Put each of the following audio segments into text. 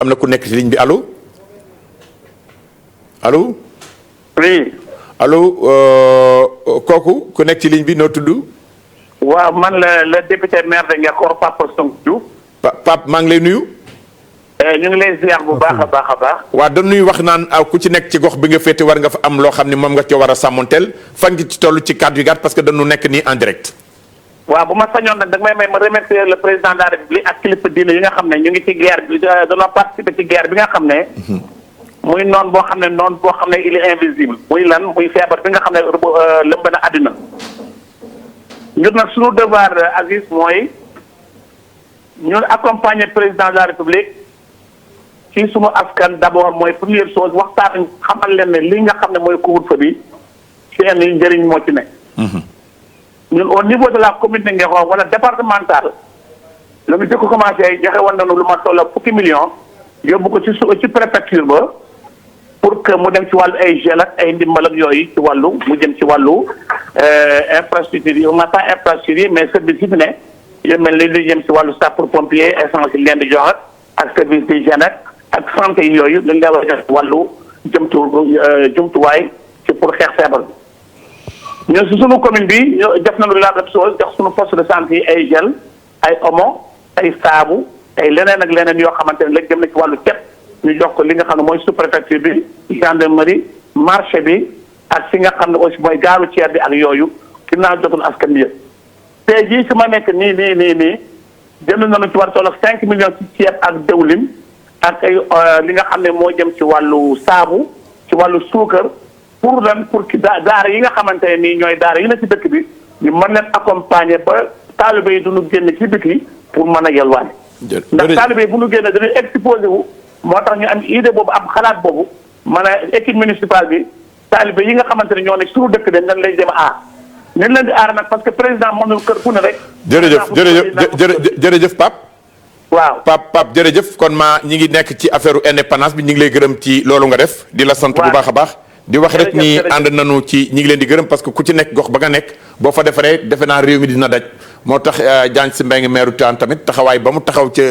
am na ku nekk ci ligne bi allo allo. oui. allo kooku ku nekk ci ligne bi noo tudd. waaw man la député maire de Ngekor Papa Sonk Diouf. Pape maa ngi lay nuyu. ñu ngi lay ziar bu baax a baax a baax. waaw dañuy wax naan ku ci nekk ci gox bi nga féete war nga fa am loo xam ne moom nga ci war a sàmmonteel fan ngi ci toll ci kàddu yu gàtt parce que dañu nekk nii en direct. waaw bu ma sañoon nag da nga may ma remercier le président de la république ak kilifa diine yi nga xam ne ñu ngi ci guerre bi dañoo participer ci guerre bi nga xam ne. muy noonu boo xam ne noonu boo xam ne il est invisible. muy lan muy feebar bi nga xam ne lëmb na àddina. ñun nag suñu devoir Aziz mooy ñun accompagner président de la république ci sunu askan d'abord mooy première chose waxtaan xamal leen ne li nga xam ne mooy couvre-feu bi seen njëriñ moo ci ne. ñun au niveau de la commune de Ngekor wala départemental la ñu jëkk commencé joxe woon nañu lu ma toll fukki millions yóbbu ko ci préfecture ba pour que mu dem ci wàllu ay gel ak ay ndimbal ak yooyu ci wàllu mu jëm ci wàllu infrastructure yi ma pas infrastructure yi mais service yi fi ne yu mel ni li jëm ci wàllu sapeur pompier essence yi leen di joxe ak service d'hygiène ak santé yi yooyu dañ leen war a jox ci wàllu jumtuwaay ci pour xeex feebar bi. ñun si sunu commune bi def nañu la même chose jox sunu poste de santé yi ay gel ay omo ay saabu ay leneen ak leneen yoo xamante ne léegi dem na ci wàllu cet ñu jox ko li nga xam ne mooy sous-préfecture bi gendarmerie marché bi ak fi nga xam ne aussi mooy gaaru ceeb bi ak yooyu ginnaaw jotul askan bi yëpp. tey jii su ma nekk nii jënd nañu ci war toll ak 5 millions ci ceeb ak dëwlin ak ay li nga xam ne moo jëm ci wàllu saabu ci wàllu suukar. pour lan pour ki daara yi nga xamante ne nii ñooy daara yi na ci dëkk bi ñu mën leen accompagner ba taalibe yi du ñu génn ci biti pour mën a yelwaane. ndax taalibe yi bu ñu génne dañuy exposé wu moo tax ñu am idée boobu am xalaat boobu mën a équipe municipale bi taalibe yi nga xamante ne ñoo nekk suñu dëkk dañ leen lay dem aar ñu leen di aar nag parce que président mënul kër fu ne rek. jërëjëf Pape. waaw Pape jërëjëf kon ñi ngi nekk ci affaire indépendance bi ñu ngi lay gërëm ci loolu nga def. di la sant bu baax a baax. di wax rek ni ànd nañu ci ñi ngi leen di gërëm parce que ku ci nekk gox ba nga nekk boo fa defaree defe naa réew mi dina daj moo tax Diagne Sy Mbengue maire Tivaouane tamit taxawaay ba mu taxaw ca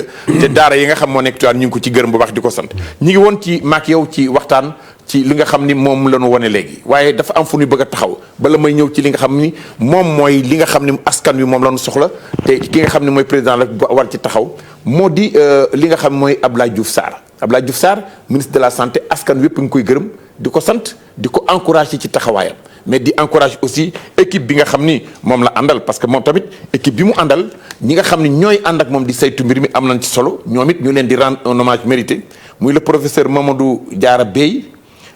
daara yi nga xam moo nekk Tivaouane ñu ngi ko ci gërëm bu baax di ko sant ñi ngi woon ci maak yow ci waxtaan ci li nga xam ni moom la ñu wane léegi waaye dafa am fu ñu bëgg a taxaw bala may ñëw ci li nga xam ni moom mooy li nga xam ni askan wi moom la ñu soxla te ki nga xam ni mooy président la war ci taxaw moo di li nga xam mooy Abdoulaye Diouf Sarr ministre de la santé askan wépp ngi koy gërëm di ko sant di ko encouragé ci taxawaayam mais di encouragé aussi équipe bi nga xam ni moom la àndal parce que moom tamit équipe bi mu àndal ñi nga xam ni ñooy ànd ak moom di saytu mbir mi am nañ ci solo ñoom it ñu leen di rendre un hommage mérité muy le professeur Mamadou Diarra Bey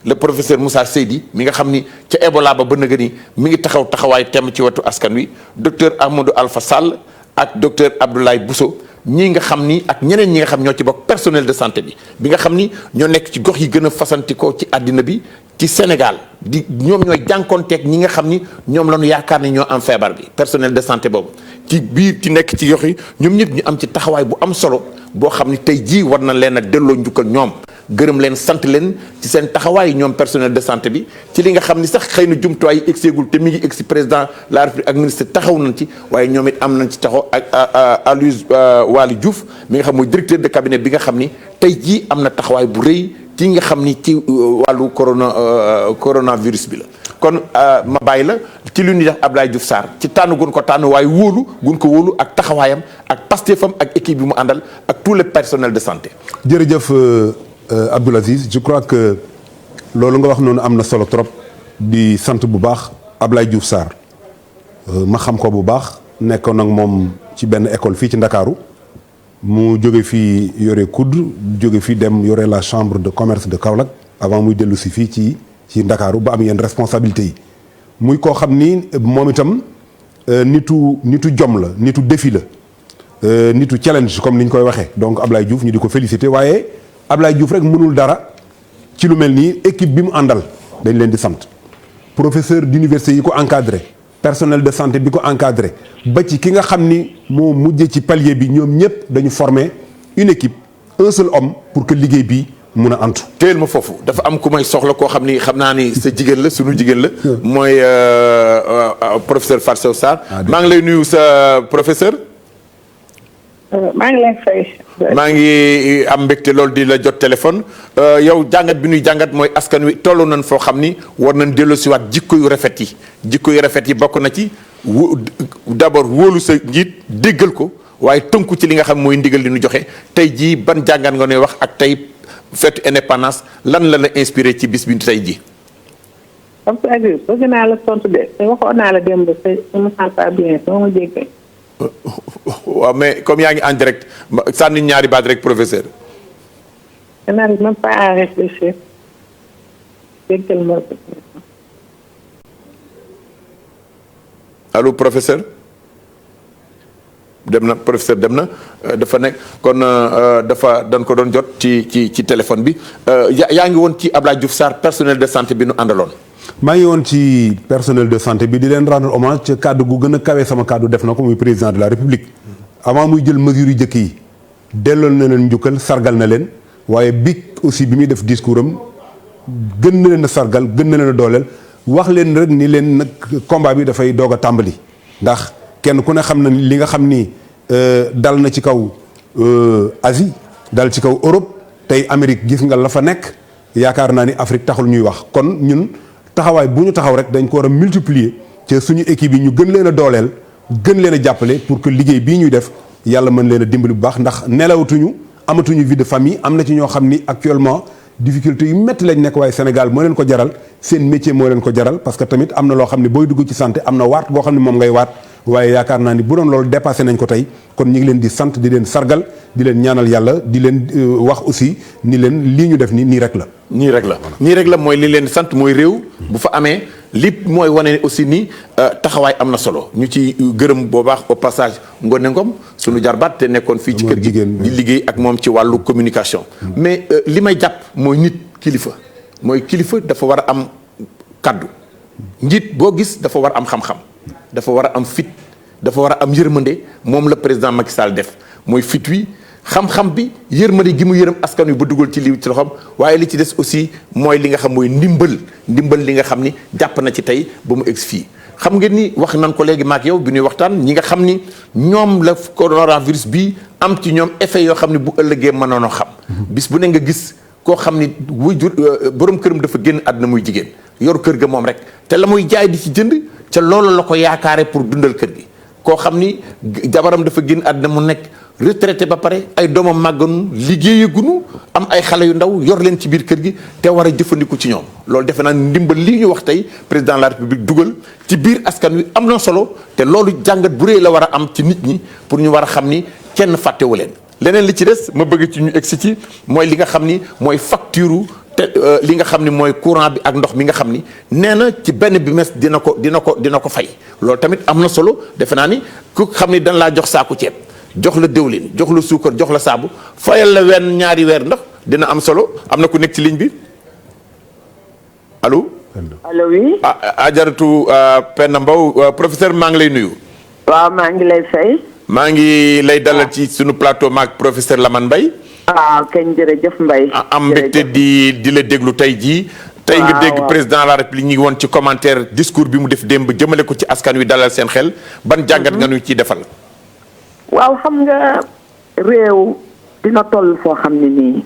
le professeur Moussa Seydi mi nga xam ni ca Ebola ba nëgë ni mi ngi taxawaay temm ci wetu askan wi docteur Amadou Alpha Sall ak docteur Abdoulaye Bousso ñii nga xam ni ak ñeneen ñi nga xam ñoo ci bokk personnel de santé bi nga xam ni ñoo nekk ci gox yi gën a fasantikoo ci àddina bi ci Sénégal di ñoom ñooy jànkoonteeg ñi nga xam ni ñoom la ñu yaakaar ne ñoo am feebar bi personnel de santé boobu ci biir ci nekk ci gox yi ñoom ñëpp ñu am ci taxawaay bu am solo boo xam ni tey jii war na leen a delloo njukkal ñoom gërëm leen sant leen ci seen taxawaay ñoom personnel de santé bi ci li nga xam ni sax xëy na jumtuwaay yi egseegul te mi ngi egsi président la République ak ministre taxaw nañ ci waaye ñoom it am nañ ci taxaw ak Aloyse Waly Diouf mi nga xam mooy directeur de cabinet bi nga xam ni tey jii am na taxawaay bu rëy ci nga xam ni ci wàllu coronavirus bi la kon ma bàyyi la ci lu ñuy def Abdoulaye Diouf Sarr ci tànn gun ko tànn waaye gun ko wóolu ak taxawaayam ak pastefam ak équipe bi mu àndal ak tout le personnel de santé. jërëjëf Abdoul Aziz je crois que loolu nga wax noonu am na solo trop di sant bu baax Abdoulaye Diouf Sarr ma xam ko bu baax nekkoon nag moom ci benn école fii ci Ndakaaru mu jóge fii yore COUD jóge fii dem yore la chambre de commerce de Kaolack avant muy dellu si fii ci Ndakaaru ba am yenn responsabilités yi muy koo xam ni moom itam nitu jom la nitu défi la nitu challenge comme ni ñu koy waxee donc Abdoulaye Diouf ñu di ko féliciter waaye Abdoulaye Diouf rek mënul dara ci lu mel nii équipe bi mu àndal dañ leen di sant professeur d'université yi ko encadré personnel de santé bi ko encadré ba ci ki nga xam ni moo mujjee ci palier bi ñoom ñëpp dañu former une équipe un seul homme pour que liggéey bi mun a antu. téyel ma foofu dafa am ku may soxla koo xam ni xam naa ni sa jigéen la sunu jigéen la. mooy professeur Fatou Sow Sarr. maa ngi lay nuyu sa professeur. maa ngi lay fay. maa ngi am mbégte loolu di la jot téléphone yow jàngat bi ñuy jàngat mooy askan wi tollu nañ foo xam ni war nañ delloosiwaat jikko yu rafet yi jikko yu rafet yi bokk na ci d'abord wóolu sa njiit déggal ko waaye tënku ci li nga xam mooy ndigal li ñu joxe tey jii ban jàngat nga ne wax ak tey fête indépendance lan la inspiré ci bis bi tey jii. comme ça bëgg naa la tontu de te waxoon naa la démb te mu sant bien soo ma jéggee. waaw mais comme yaa ngi en direct sànni ñaari baat rek professeur. je n'arrive même pas à réfléchir. déggal ma. allo professeur. dem na professeur dem na dafa nekk kon dafa dañ ko doon jot ci téléphone bi yaa ngi woon ci Abdoulaye Diouf Sarr personnel de santé bi nu àndaloon. maa ngi woon ci personnel de santé bi di leen rendre hommage ca kàddu gu gën a kawe sama kàddu def na ko muy président de la république avant muy jël mesures yu jëkk yi dellool na leen njukkal sargal na leen waaye bi aussi bi muy def discours am gën na leen a sargal gën na leen a dooleel wax leen rek ni leen nag combat bi dafay doog a tàmbali ndax kenn ku ne xam na li nga xam ni dal na ci kaw Asie dal ci kaw Europe tey Amérique gis nga la fa nekk yaakaar naa ni Afrique taxul ñuy wax kon ñun taxawaay bu ñu taxaw rek dañ ko war a multiplier ci suñu équipe yi ñu gën leen a dooleel gën leen a jàppale pour que liggéey bii ñuy def yàlla mën leen a dimbali bu baax ndax nelawatuñu amatuñu vie de famille am na ci ñoo xam ni actuellement difficulté yu métti lañ nekk waaye Sénégal moo leen ko jaral seen métier moo leen ko jaral parce que tamit am na loo xam ne booy dugg ci santé am na waat boo xam ne moom ngay waat waaye yaakaar naa ni bu doon loolu dépassé nañ ko tey kon ñu ngi leen di sant di leen sargal di leen ñaanal yàlla di leen wax aussi ni leen lii ñu def nii rek la. nii rek la mooy li leen sant mooy réew. bu fa amee lépp mooy wane aussi ni taxawaay am na solo ñu ci gërëm boo baax au passage Ngoné Ngom suñu jarbaat te nekkoon fii ci kër gi di liggéey ak moom ci wàllu communication. mais li may jàpp mooy nit kilifa dafa war a am kaddu njiit boo gis dafa war a am xam-xam. dafa war a am fit dafa war a am yërmande moom la président Macky Sall def mooy fit wi xam-xam bi yërmande gi mu yërëm askan wi ba dugal ci lii ci loxoom waaye li ci des aussi mooy li nga xam mooy ndimbal li nga xam ni jàpp na ci tey ba mu egg fii. xam ngeen ni wax nan ko léegi maak yow bi ñuy waxtaan ñi nga xam ni ñoom la coronavirus bi am ci ñoom effet yoo xam ne bu ëllëgee mënoon a xam. bis bu ne nga gis koo xam ni wujur borom këram dafa génn àdduna muy jigéen yor kër ga moom rek te la muy jaay di ci jënd. ca loolu la ko yaakaare pour dundal kër gi koo xam ni jabaram dafa génn àddina mu nekk retraité ba pare ay doomam màgganu liggéeyagunu am ay xale yu ndaw yor leen ci biir kër gi te war a jëfandiku ci ñoom loolu defe naa ndimbal lii ñu wax tey président de la république dugal ci biir askan wi am na solo te loolu jàngat bu rëy la war a am ci nit ñi pour ñu war a xam ni kenn fàttewu leen leneen li ci des ma bëgg ci ñu egsi ci mooy li nga xam ni mooy facture te li nga xam ni mooy courant bi ak ndox mi nga xam ni nee na ci benn bimestre dina ko fay loolu tamit am na solo defe naa ni ku xam ni dañ laa jox saaku ceeb jox la dëwlin jox la suukar jox la saabu fayal la ñaari weer ndox dina am solo am na ku nekk ci ligne bi allo. allo oui. ajaratu Penda Mbow professeur maa ngi lay nuyu. waaw maa ngi lay fay. maa ngi lay dalal ci sunu plateau maak professeur Lamane Mbaye. kañ jërëjëf Mbaye. am mbégte di la déglu tey jii. tey nga dégg président de la république ñi ngi woon ci commentaire discours bi mu def démb jëmale ko ci askan wi dalal seen xel ban jàngat nga nu ciy defal. waaw xam nga réew dina toll foo xam ne nii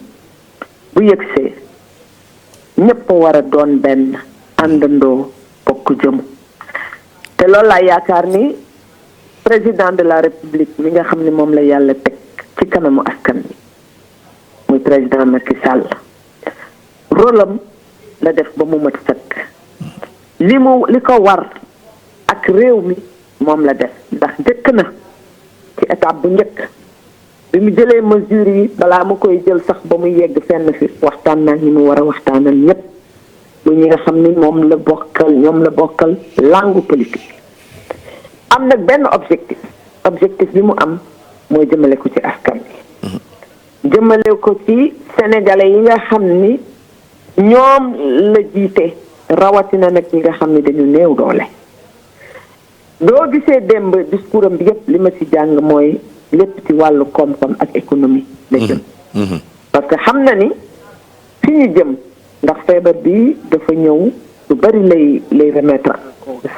bu yëgsee ñëpp war a doon benn àndandoo bokk jëm te loolu laa yaakaar ni président de la république mi nga xam ne moom la yàlla teg ci kanamu askan wi muy président Macky Sall rôlam la def ba mu mat sëkk li ko war ak réew mi moom la def ndax njëkk na ci étape bu njëkk bi mu jëlee mesures yi balaa mu koy jël sax ba mu yegg fenn fi waxtaan naa ñi mu war a waxtaanal ñëpp bu ñi nga xam ni ñoom la bokkal langue politique am nag benn objectif bi mu am mooy jëmale ko ci askan bi jëmale ko ci sénégalais yi nga xam ni ñoom la jiite rawatina nag ñi nga xam ni dañu néew doole doo gisee démb discours am bi yëpp li ma ci jàng mooy lépp ci wàllu koom-koom ak économie la jëm parce que xam na ni fi ñu jëm ndax feebar bi dafa ñëw lu bari lay remettre en cause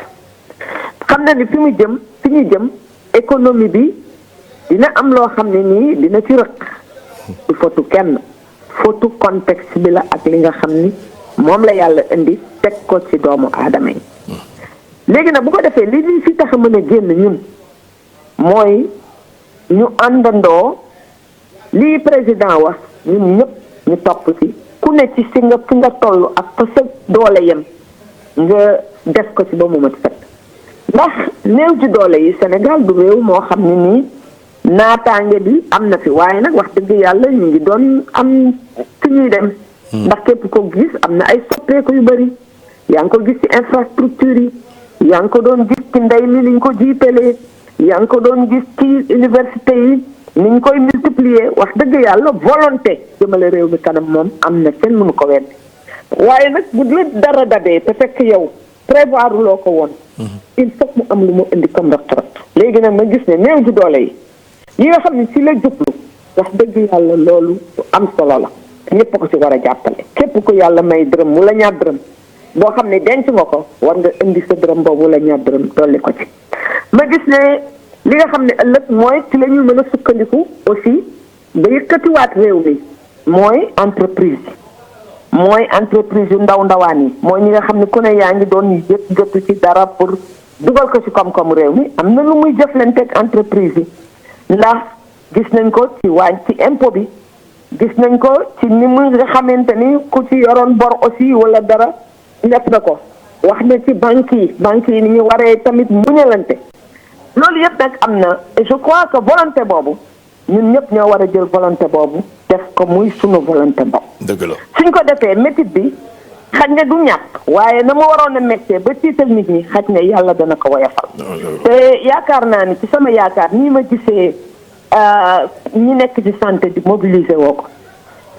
xam na ni fi ñu jëm économie bi dina am loo xam ne nii dina ci rëq du fotu kenn fotu contexte bi la ak li nga xam ni moom la yàlla indi teg ko ci doomu aadama yi léegi nag bu ko defee li ñu fi tax a mën a génn ñun mooy ñu àndandoo lii président wax ñun ñëpp ñu topp ci ku ne ci fi nga toll ak fa sa doole yem nga def ko ci ba mu mat set ndax néew ci doole yi Sénégal du réew moo xam ne nii naataange bi am na fi waaye nag wax dëgg yàlla ñu ngi doon am fi ñuy dem ndax képp ko gis am na ay soppeeku yu bëri yaa ngi ko gis ci infrastructure yi yaa ngi ko doon gis ci ndey mi liñ ko jiitalee yaa ngi ko doon gis ci université yi niñ koy multiplier wax dëgg yàlla volonté jëmale réew mi kanam moom am na kenn mënu ko weddi waaye nag bu la dara dabee te fekk yow prévoir loo ko woon il faut mu am lu mu indi comme restaurant léegi nag ma gis ne néew ci doole yi nga xam ne ci la jublu wax dëgg yàlla loolu am solo la ñëpp ko ci war a jàppale képp ko yàlla may dërëm wala ñaar dërëm boo xam ne denc nga ko war nga indi sa dërëm boobu wala ñaar dërëm dolli ko ci ma gis ne li nga xam ne ëllëg mooy ci la ñuy mën a sukkandiku aussi ba yëkkatiwaat réew mi mooy entreprise yu ndaw ndawaan yi mooy ñi nga xam ne ku ne yaa ngi doon yëpp jotu ci dara pour dugal ko ci koom-koom réew mi am na lu muy jëflanteeg entreprise yi ndax gis nañ ko ci ci impôt bi gis nañ ko ci ni mu nga xamante ni ku ci yoroon bor aussi wala dara def na ko wax na ci banque yi ni ñu waree tamit muñalante loolu yëpp nag am na et je crois que volonté boobu ñun ñëpp ñoo war a jël volonté boobu def ko muy sunu volonté bopp. dëgg la suñ ko defee métit bi xaj na du ñàkk waaye na ma waroon a méttee ba tiital nit ñi xaj na yàlla dana ko woyofal. te yaakaar naa ni ci sama yaakaar nii ma gisee ñi nekk ci santé di mobiliser woo ko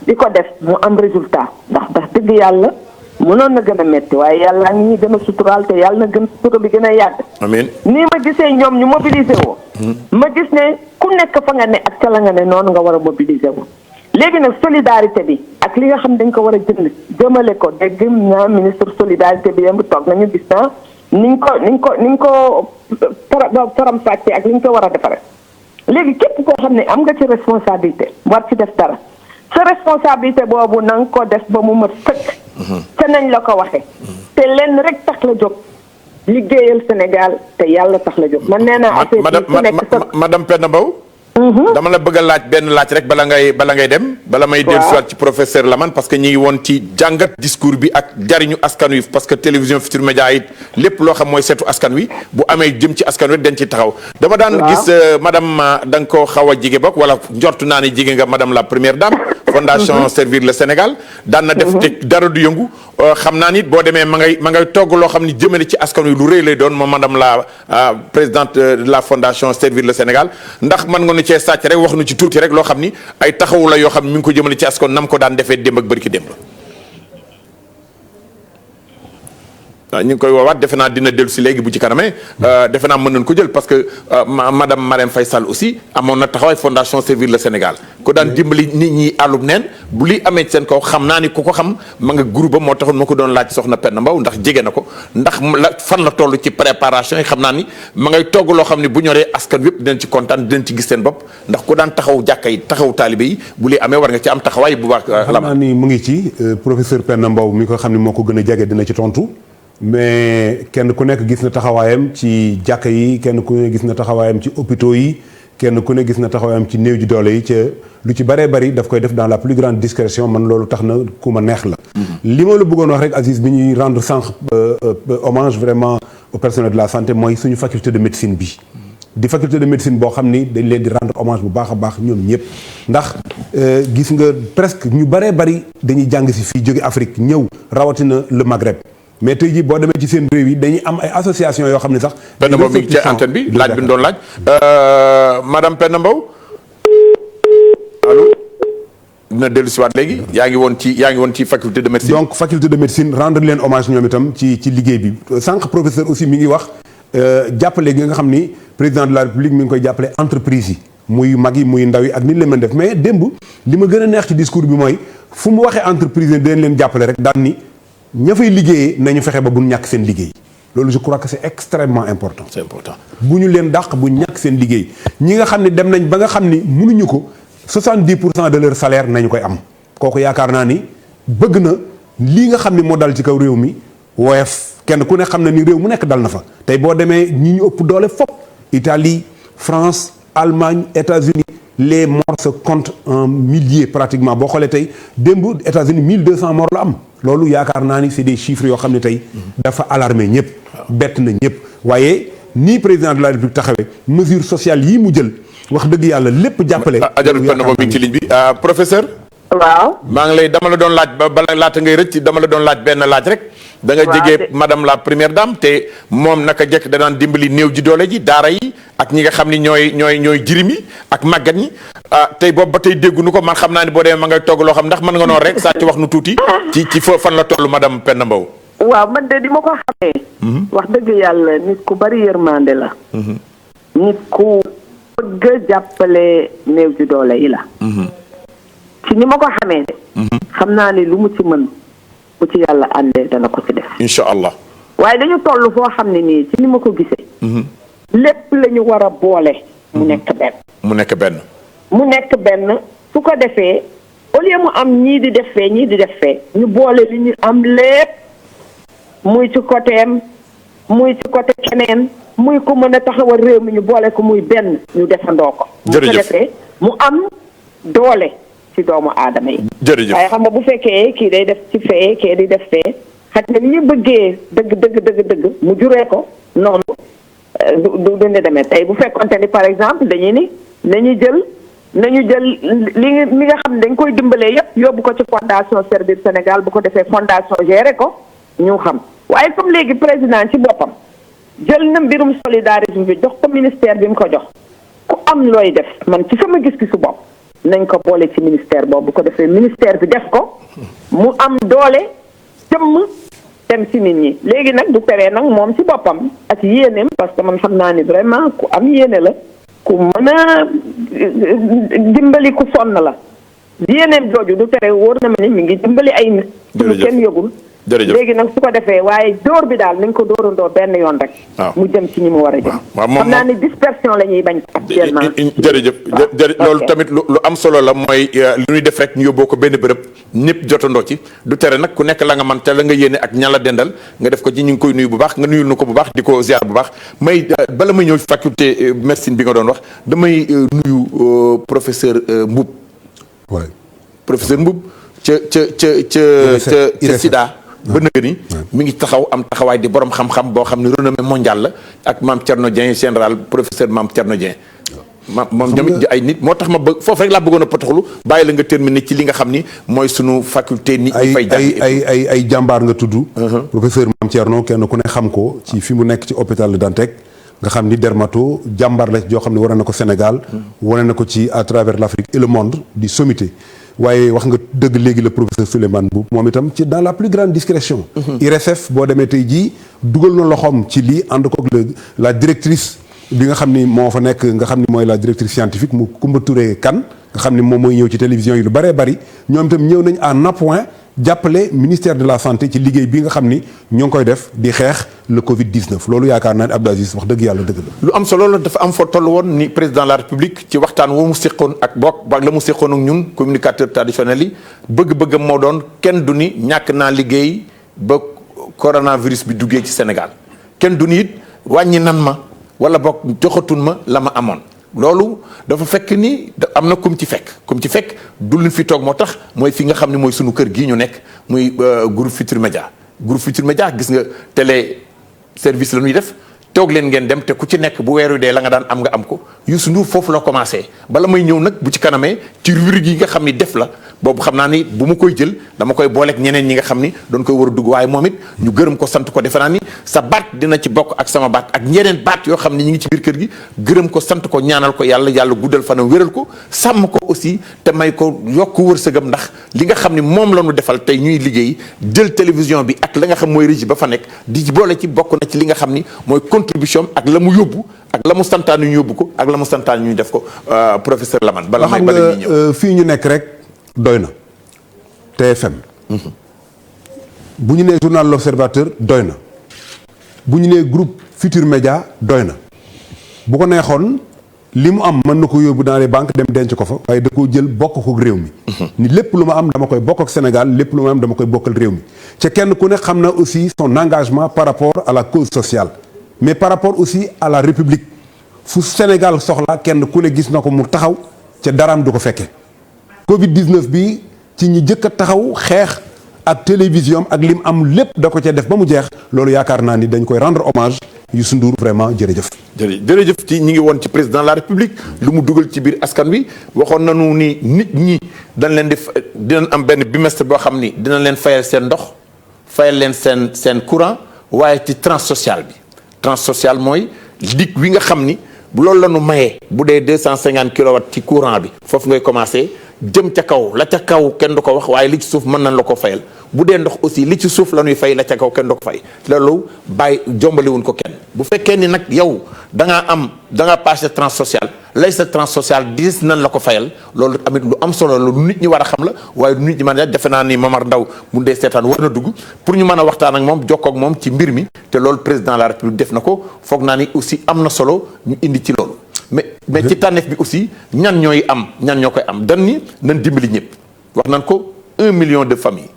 di ko def mu am résultat ndax dëgg yàlla mënoon na gën a métti waaye yàlla ngi ñuy gën a suturaal te yàlla na gën sutura bi gën a yàgg. amiin nii ma gisee ñoom ñu mobiliser woo. ma gis ne ku nekk fa nga ne ak ca la nga ne noonu nga war a mobiliser woo. léegi nag solidarité bi ak li nga xam dañ ko war a jënd jëmale ko dégg naa ministre solidarité bi yëpp toog nañu gis naa niñ ko faram fàccee ak liñ ko war a defaree. léegi képp koo xam ne am nga ci responsabilité war ci def dara sa responsabilité boobu na nga ko def ba mu mat sëkk. te nañ la ko waxee. te lenn rek tax la jóg liggéeyal Sénégal te yàlla tax la jóg. man nee naa affaire bi ku nekk sa madame Penda Mbow. dama la bëgg a laaj benn laaj rek bala ngay dem. bala may dellusiwaat ci professeur Lamane parce que ñi ngi woon ci jàngat discours bi ak jariñu askan wi parce que télévision Futurs Médias it lépp loo xam mooy seetu askan wi bu amee jëm ci askan wi dañ ci taxaw. dama daan gis madame da nga koo xaw a jige bokk wala njortu naa ne jige nga madame la première dame. fondation Servir le Sénégal. daan na def te dara du yëngu. xam naa ni boo demee ma ngay togg loo xam ni jëmale ci askan wi lu rëy lay doon moom madame la présidente de la fondation Servir le Sénégal ndax mën nga nu cee sàcc rek wax nu ci tuuti rek loo xam ni ay taxawu la yoo xam ni mi ngi ko jëmale ci askan nam ko daan defee démb ak bërki démb. waaw ñu ngi koy woowaat defe naa dina dellu si léegi bu ci kanamee defe naa mën nañu ko jël parce que madame Marème Faye Sall aussi amoon na taxawaay fondation Servir le Sénégal ko daan dimbali nit ñi àllub neen bu li amee seen kaw xam naa ni ku ko xam ma nga groupe ba moo taxoon ma ko doon laaj soxna Penda Mbow ndax jege na ko ndax la fan la toll ci préparation yi xam naa ni ma ngay togg loo xam ne bu ñoree askan wépp dinañ ci kontaan dinañ ci gis seen bopp ndax ku daan taxaw jàkka yi taxaw taalibe yi bu li amee war nga ci am taxawaay bu baax. xam naa ni mu ngi ci professeur Penda Mbow mi ko xam ne moo ko gën a jege dina ci tontu. mais kenn ku nekk gis na taxawaayam ci jàkka yi kenn ku ne gis na taxawaayam ci hôpitaux yi kenn ku ne gis na taxawaayam ci néew ji doole yi ca lu ci bëree bëri daf koy def dans la plus grande discrétion man loolu tax na ku ma neex la. li ma la bëggoon wax rek Aziz bi ñuy rendre sànq hommage vraiment au personnel de la santé mooy suñu faculté de médecine bi. di faculté de médecine boo xam ni dañ leen di rendre hommage bu baax a baax ñoom ñëpp ndax gis nga presque ñu bëree bëri dañuy jàng si fii jóge Afrique ñëw rawatina le Maghreb. mais tey jii boo demee ci seen réew yi dañuy am ay association yoo xam ne sax. Penda Mbow mi ngi ci antenne bi laaj bi ñu doon laaj. madame Penda Mbow allo. dina dellu si waat léegi. yaa ngi woon ci faculté de médecine. donc faculté de médecine rendre leen hommage ñoom itam ci liggéey bi sànq professeur aussi mi ngi wax jàppale gi nga xam ni président de la république mi ngi koy jàppale entreprise yi. muy mag yi muy ndaw yi ak ni leen mën def mais démb li ma gën a neex ci discours bi mooy fu mu waxee entreprise yi dañ leen jàppale rek daan ni. ña fay liggéeyee nañu fexe ba bu ñàkk seen liggéey loolu je crois que c'est extrêmement important. c'est important. bu ñu leen dàq bu ñàkk seen liggéey ñi nga xam ne dem nañ ba nga xam ni mënuñu ko 70% de leur salaire nañu koy am kooku yaakaar naa ni bëgg na lii nga xam ni moo dal ci kaw réew mi woyof kenn ku ne xam na ni réew mu nekk dal na fa tey boo demee ñi ñu ëpp doole fop Italie France Allemagne États-Unis les morts se comptent en milliers pratiquement boo xoolee tey démb États-Unis 1200 morts la am loolu yaakaar naa ni c'est des chiffres yoo xam ne tey dafa alarmé ñëpp bett na ñëpp waaye nii président de la République taxawee mesure sociale yii mu jël wax dëgg yàlla lépp jàppale. Adjaratou Penda Mbow mi ngi ci ligne bi professeur. waaw. maa ngi lay dama la doon laaj ba bala laata ngay rëcc dama la doon laaj benn laaj rek. da nga jege madame la première dame te moom naka jekk da daan dimbali néew ji doole ji daara yi ak ñi nga xam ni ñooy jirim yi ak màggat ñi tey boobu ba tey dégguñu ko man xam naa ni boo demee ma ngay togg loo xam ndax mën nga noonu rek saa ci wax nu tuuti ci fan la toll madame Penda Mbow. waaw man de di ma ko xamee. wax dëgg yàlla nit ku bari yërmande la. nit ku bëgg jàppale néew ji doole yi la. ci ni ma ko xamee de. xam naa ni lu mu ci mën bu ci yàlla àndee dana ko ci def. incha allah. waaye dañu toll foo xam ne nii ci ni ma ko gisee. lépp la ñu war a boole. mu nekk benn. mu nekk benn. mu nekk benn su ko defee au lieu mu am ñii di def fee ñii di def fee ñu boole li ñu am lépp muy ci côté am muy ci côté keneen muy ko mën a taxawal réew mi ñu boole ko muy benn ñu defandoo ko. jërëjëf mu ko defee mu am doole ci doomu aadama yi. jërëjëf waaye xam nga bu fekkee kii day def ci fee kii di def fee xaj na ni ñu bëggee dëgg mu juree ko noonu du ne demee tey bu fekkonte ni par exemple dañuy ni nañu jël li nga xam ne dañ koy dimbalee yépp yóbbu ko ci fondation Servir Sénégal bu ko defee fondation géré ko ñu xam waaye comme léegi président ci boppam jël na mbirum solidarisme bi jox ko ministère bi mu ko jox ku am looy def man ci sama gis-gisu bopp nañ ko boole ci ministère boobu bu ko defee ministère bi def ko mu am doole jëmm dem ci nit ñi léegi nag du teree nag moom ci boppam ak yéeneem parce que man xam naa ni vraiment ku am yéene la ku mën a dimbali ku sonn la yéeneem jooju du tere wóor na ma ni mi ngi dimbali ay nit suñu kenn yëgul léegi nag su ko defee waaye dóor bi daal nañ ko dóorandoo benn yoon rek mu jëm ci ñi mu war a jëm xam naa ni dispersion la ñuy bañ actuellement jërëjëf loolu tamit lu am solo la mooy lu ñuy def rek ñu yóbboo ko benn bërëb ñëpp jotandoo ci du tere nag ku nekk la nga man te la nga yéene ak ña la dendal nga def ko ci ñu ngi koy nuyu bu baax nga nuyul nu ko bu baax di ko ziar bu baax may bala may ñëw faculté médecine bi nga doon wax damay nuyu professeur Mboup professeur Mboup ca Sida ba nëgë ni mi ngi taxaw am taxawaay di borom xam-xam boo xam ne renommée mondiale la ak maam Thierno Dieng général professeur maam Thierno Dieng moom tamit ay nit moo tax ma bëgg foofu rek laa bëggoon a potoxlu bàyyi la nga terminer ci li nga xam ni mooy sunu faculté nit ñi fay jàng ay jàmbaar nga tudd professeur maam Thierno kenn ku ne xam ko ci fi mu nekk ci hôpital Dantec nga xam ni dermato jàmbaar la joo xam ne wane na ko Sénégal wane na ko ci à travers l'Afrique et le monde di sommité waaye wax nga dëgg léegi le professeur Souleymane Mboup moom itam ci dans la plus grande discrétion IRSF boo demee tey jii dugal na loxoom ci lii ànd ko la directrice bi nga xam ni moo fa nekk nga xam ni mooy la directrice scientifique mu Koumba Touré Kane nga xam ni moom mooy ñëw ci télévision yi lu bëree bëri ñoom itam ñëw nañ en appoint jàppale ministère de la santé ci liggéey bi nga xam ni ñoo ngi koy def di xeex le Covid-19 loolu yaakaar naa ne Abdou Aziz wax dëgg yàlla dëgg la. lu am solo la dafa am foo toll woon ni président de la république ci waxtaan woo mu séqoon ak bokk ba la mu séqoon ak ñun communicateur traditionnel yi bëgg-bëggam moo doon kenn du ni ñàkk naa liggéey ba coronavirus bi duggee ci Sénégal kenn du ni it wàññi nan ma wala bokk joxatun ma la ma amoon. loolu dafa fekk ni am na kum ci fekk du luñ fi toog moo tax mooy fi nga xam ne mooy sunu kër gii ñu nekk muy groupe Futurs Médias gis nga télé service la ñuy def toog leen ngeen dem te ku ci nekk bu weeru dee la nga daan am nga am ko Youssou Ndour foofu la commencé bala may ñëw nag bu ci kanamee ci rubrique yi nga xam ni def la boobu xam naa ni bu ma koy jël dama koy booleeg ñeneen ñi nga xam ni doon koy war a dugg waaye moom it ñu gërëm ko sant ko defe naa ni sa baat dina ci bokk ak sama baat ak ñeneen baat yoo xam ni ñi ngi ci biir kër gi gërëm ko sant ko ñaanal ko yàlla guddal fanam wéral ko sàmm ko aussi te may ko yokk wërsëgam ndax li nga xam ni moom la ñu defal tey ñuy liggéey jël télévision bi ak la nga xam mooy régie ba fa nekk di ci boole ci bokk na ci li nga xam ni mooy contribution ak la mu yóbbu ak la mu santaan ñu yóbbu ko ak la mu santaan ñu def ko professeur Lamane bala may bala ñuy ñëw fii ñu nekk rek doy na TFM bu ñu nee journal L'Observateur doy na bu ñu nee groupe Futur Média doy na bu ko neexoon li mu am mën na ko yóbbu dans les banques dem denc ko fa waaye da koo jël bokk ko réew mi ni lépp lu ma am dama koy bokk ak Sénégal lépp lu ma am dama koy bokkal réew mi ca kenn ku ne xam na aussi son engagement par rapport à la cause sociale mais par rapport aussi à la République fu Sénégal soxla kenn ku ne gis na ko mu taxaw ca daraam du ko fekke Covid-19 bi ci ñi jëkk a taxaw xeex ak télévision ak lim am lépp da ko ca def ba mu jeex loolu yaakaar naa ni dañ koy rendre hommage Youssou Ndour vraiment jërëjëf. jërëjëf ci ñi ngi woon ci président de la république lu mu dugal ci biir askan wi waxoon nañu ni nit ñi dañ leen dinañ am benn bimestre boo xam ni dinañ leen fayal seen ndox fayal leen seen courant waaye ci tranche sociale bi tranche sociale mooy dig wi nga xam ni loolu la ñu mayee bu dee 250 kilowatts ci courant bi foofu ngay commencé jëm ca kaw la ca kaw kenn du ko wax waaye li ci suuf mën nañ la ko fayal bu dee ndox aussi li ci suuf la ñuy fay la ca kaw kenn du ko fay loolu bàyyi jombaliwuñ ko kenn bu fekkee ni nag yow da ngaa passé tranche sociale lay sa tranche sociale dis nañ la ko fayal loolu tamit lu am solo la lu nit ñi war a xam la waaye lu nit ñi mën a defe naa ni Mamar Ndaw mu dee seetaan war na dugg pour ñu mën a waxtaan ak moom jokkoo ak moom ci mbir mi te loolu président de la république def na ko foog naa ni aussi am na solo ñu indi ci loolu mais ci tànneef bi aussi ñan ñoo koy am dan ni nañ dimbali ñëpp wax nañ ko 1 million de familles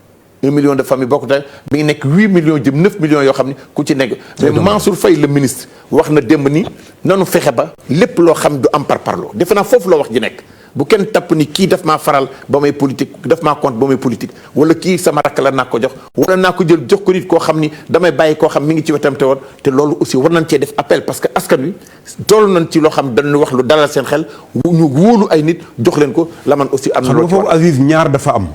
1 million de familles bokku te mi ngi nekk 8 millions jëm 9 millions yoo xam ne ku ci nekk mais Mansour Faye le ministre wax na démb ni nanu fexe ba lépp loo xam du am par parloo defe naa foofu la wax ji nekk bu kenn tapp ni kii daf maa faral ba may politique daf maa compte ba may politique wala kii sama rakk la naa ko jox wala naa ko jël jox ko nit koo xam ni damay bàyyi koo xam mi ngi ci wetam te woon te loolu aussi war nañ cee def appel parce que askan wi toll nañ ci loo xam dañu wax lu dalal seen xel ñu wóolu ay nit jox leen ko la man aussi am na loo ci foofu Aziz ñaar dafa am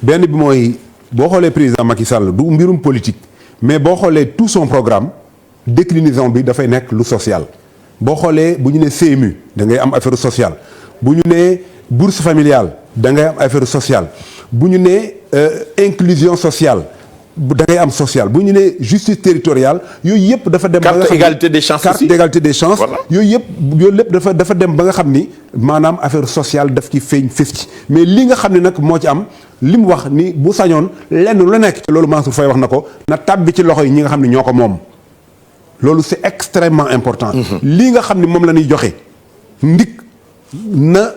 benn bi mooy boo xoolee président Macky Sall du mbirum politique mais boo xoolee tout son programme déclinaison bi dafay nekk lu social boo xoolee bu ñu nee CMU da ngay am affaire sociale bu ñu nee bourse familiale da ngay am affaire sociale bu ñu nee inclusion sociale da ngay am social bu ñu nee justice territoriale yooyu yëpp dafa dem. carte égalité des chances carte d'égalité des chances. yooyu lépp dafa dem ba nga xam ni maanaam affaire sociale daf ci feeñ fës ci mais li nga xam ne nag moo ci am li mu wax ni bu sañoon lenn lu nekk ci loolu Mansour Faye wax na ko na tàbbi ci loxo yi ñi nga xam ne ñoo ko moom loolu c'est extrêmement important. lii nga xam ne moom la ñuy joxe ndik na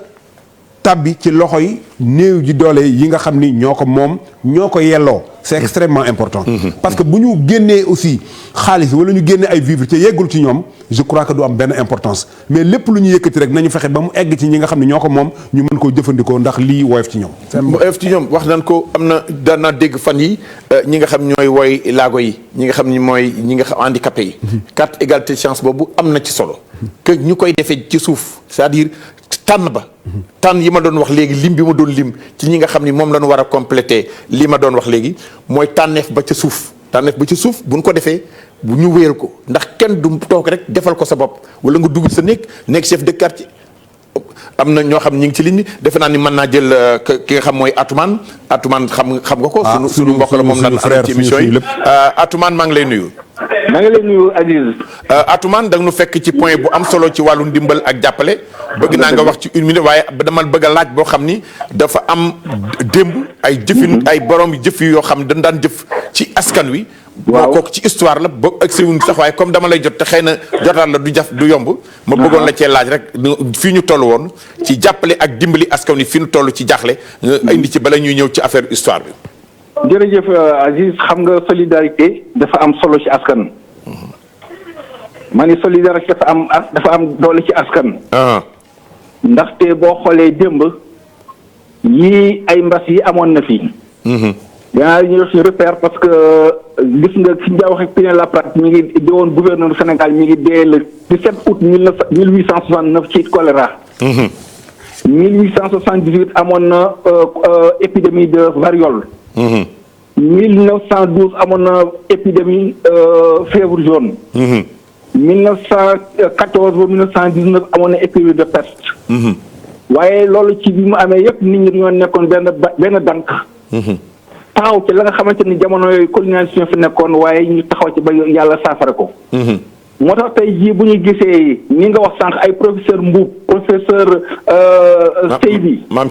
tàbbi ci loxo yi néew ji doole yi nga xam ni ñoo ko moom ñoo ko yelloo c'est extrêmement important parce que bu ñu génnee aussi xaalis wala ñu génnee ay vivres te yeggul ci ñoom je crois que du am benn importance mais lépp lu ñu yëkkati rek nañu fexe ba mu egg ci ñi nga xam ne ñoo ko moom ñu mën koo jëfandikoo ndax lii woyof ci ñoom mu woyof ci ñoom wax nañ ko am na daan naa dégg fan yi ñi nga xam ñooy woy laago yi ñi nga xam ni mooy ñi nga xam handicapé yi carte égalité chance boobu am na ci solo que ñu koy defee ci suuf c'est-à-dire tànn yi ma doon wax léegi lim bi ma doon lim ci ñi nga xam ni moom la ñu war a compléter li ma doon wax léegi mooy tànneef ba ca suuf bu ñu ko defee bu ñu wéyal ko ndax kenn du toog rek defal ko sa bopp wala nga dugg sa nekk chef de quartier am na ñoo xam ñi ngi ci ligne bi defe naa ni mën naa jël ki nga xam mooy Atoumane xam nga ko. suñu mbokk la moom lan am ci émission yi Atoumane maa ngi lay nuyu. maa ngi lay nuyu Aziz. Atoumane da nga nu fekk ci point bu am solo ci wàllu ndimbal ak jàppale. bëgg naa nga wax ci 1 minute waaye dama bëgg a laaj boo xam ni dafa am démb ay jëfin ay borom jëf yoo xam dañ daan jëf ci askan wi. waaw kooku ci histoire la ba agsi wuñ sax waaye comme dama lay jot te xëy na jotaat la du yomb. ma bëggoon la cee laaj rek fii ñu toll woon ci jàppale ak dimbali askan wi fi ñu toll ci jaaxle nga indi ci bala ñuy ñëw ci affaire histoire bi. jërëjëf Aziz xam nga solidarité dafa am solo ci askan. ma ni solidarité dafa am doole ci askan. ndaxte boo xoolee démb yii ay mbas yi amoon na fi. danaa ñu def ci repère parce que gis nga fi ñu waxee Pinet-Laprade mi ngi deewoon gouverneur du Sénégal mi ngi dee le 17 août 1869 ci choléra. 1878 amoon na épidémie de variole. 1912 amoon na épidémie fièvre jaune. 1914 ba 1919 amoon na épidémie de peste. waaye loolu ci bi mu amee yépp nit ñi dañoo nekkoon benn dank. taxaw ci la nga xamante ni jamono yooyu colonisation fi nekkoon waaye ñu taxaw ci ba yàlla saafara ko. moo tax tey jii bu ñu gisee ni nga wax sànq ay professeur Mbuub professeur Seydi Maam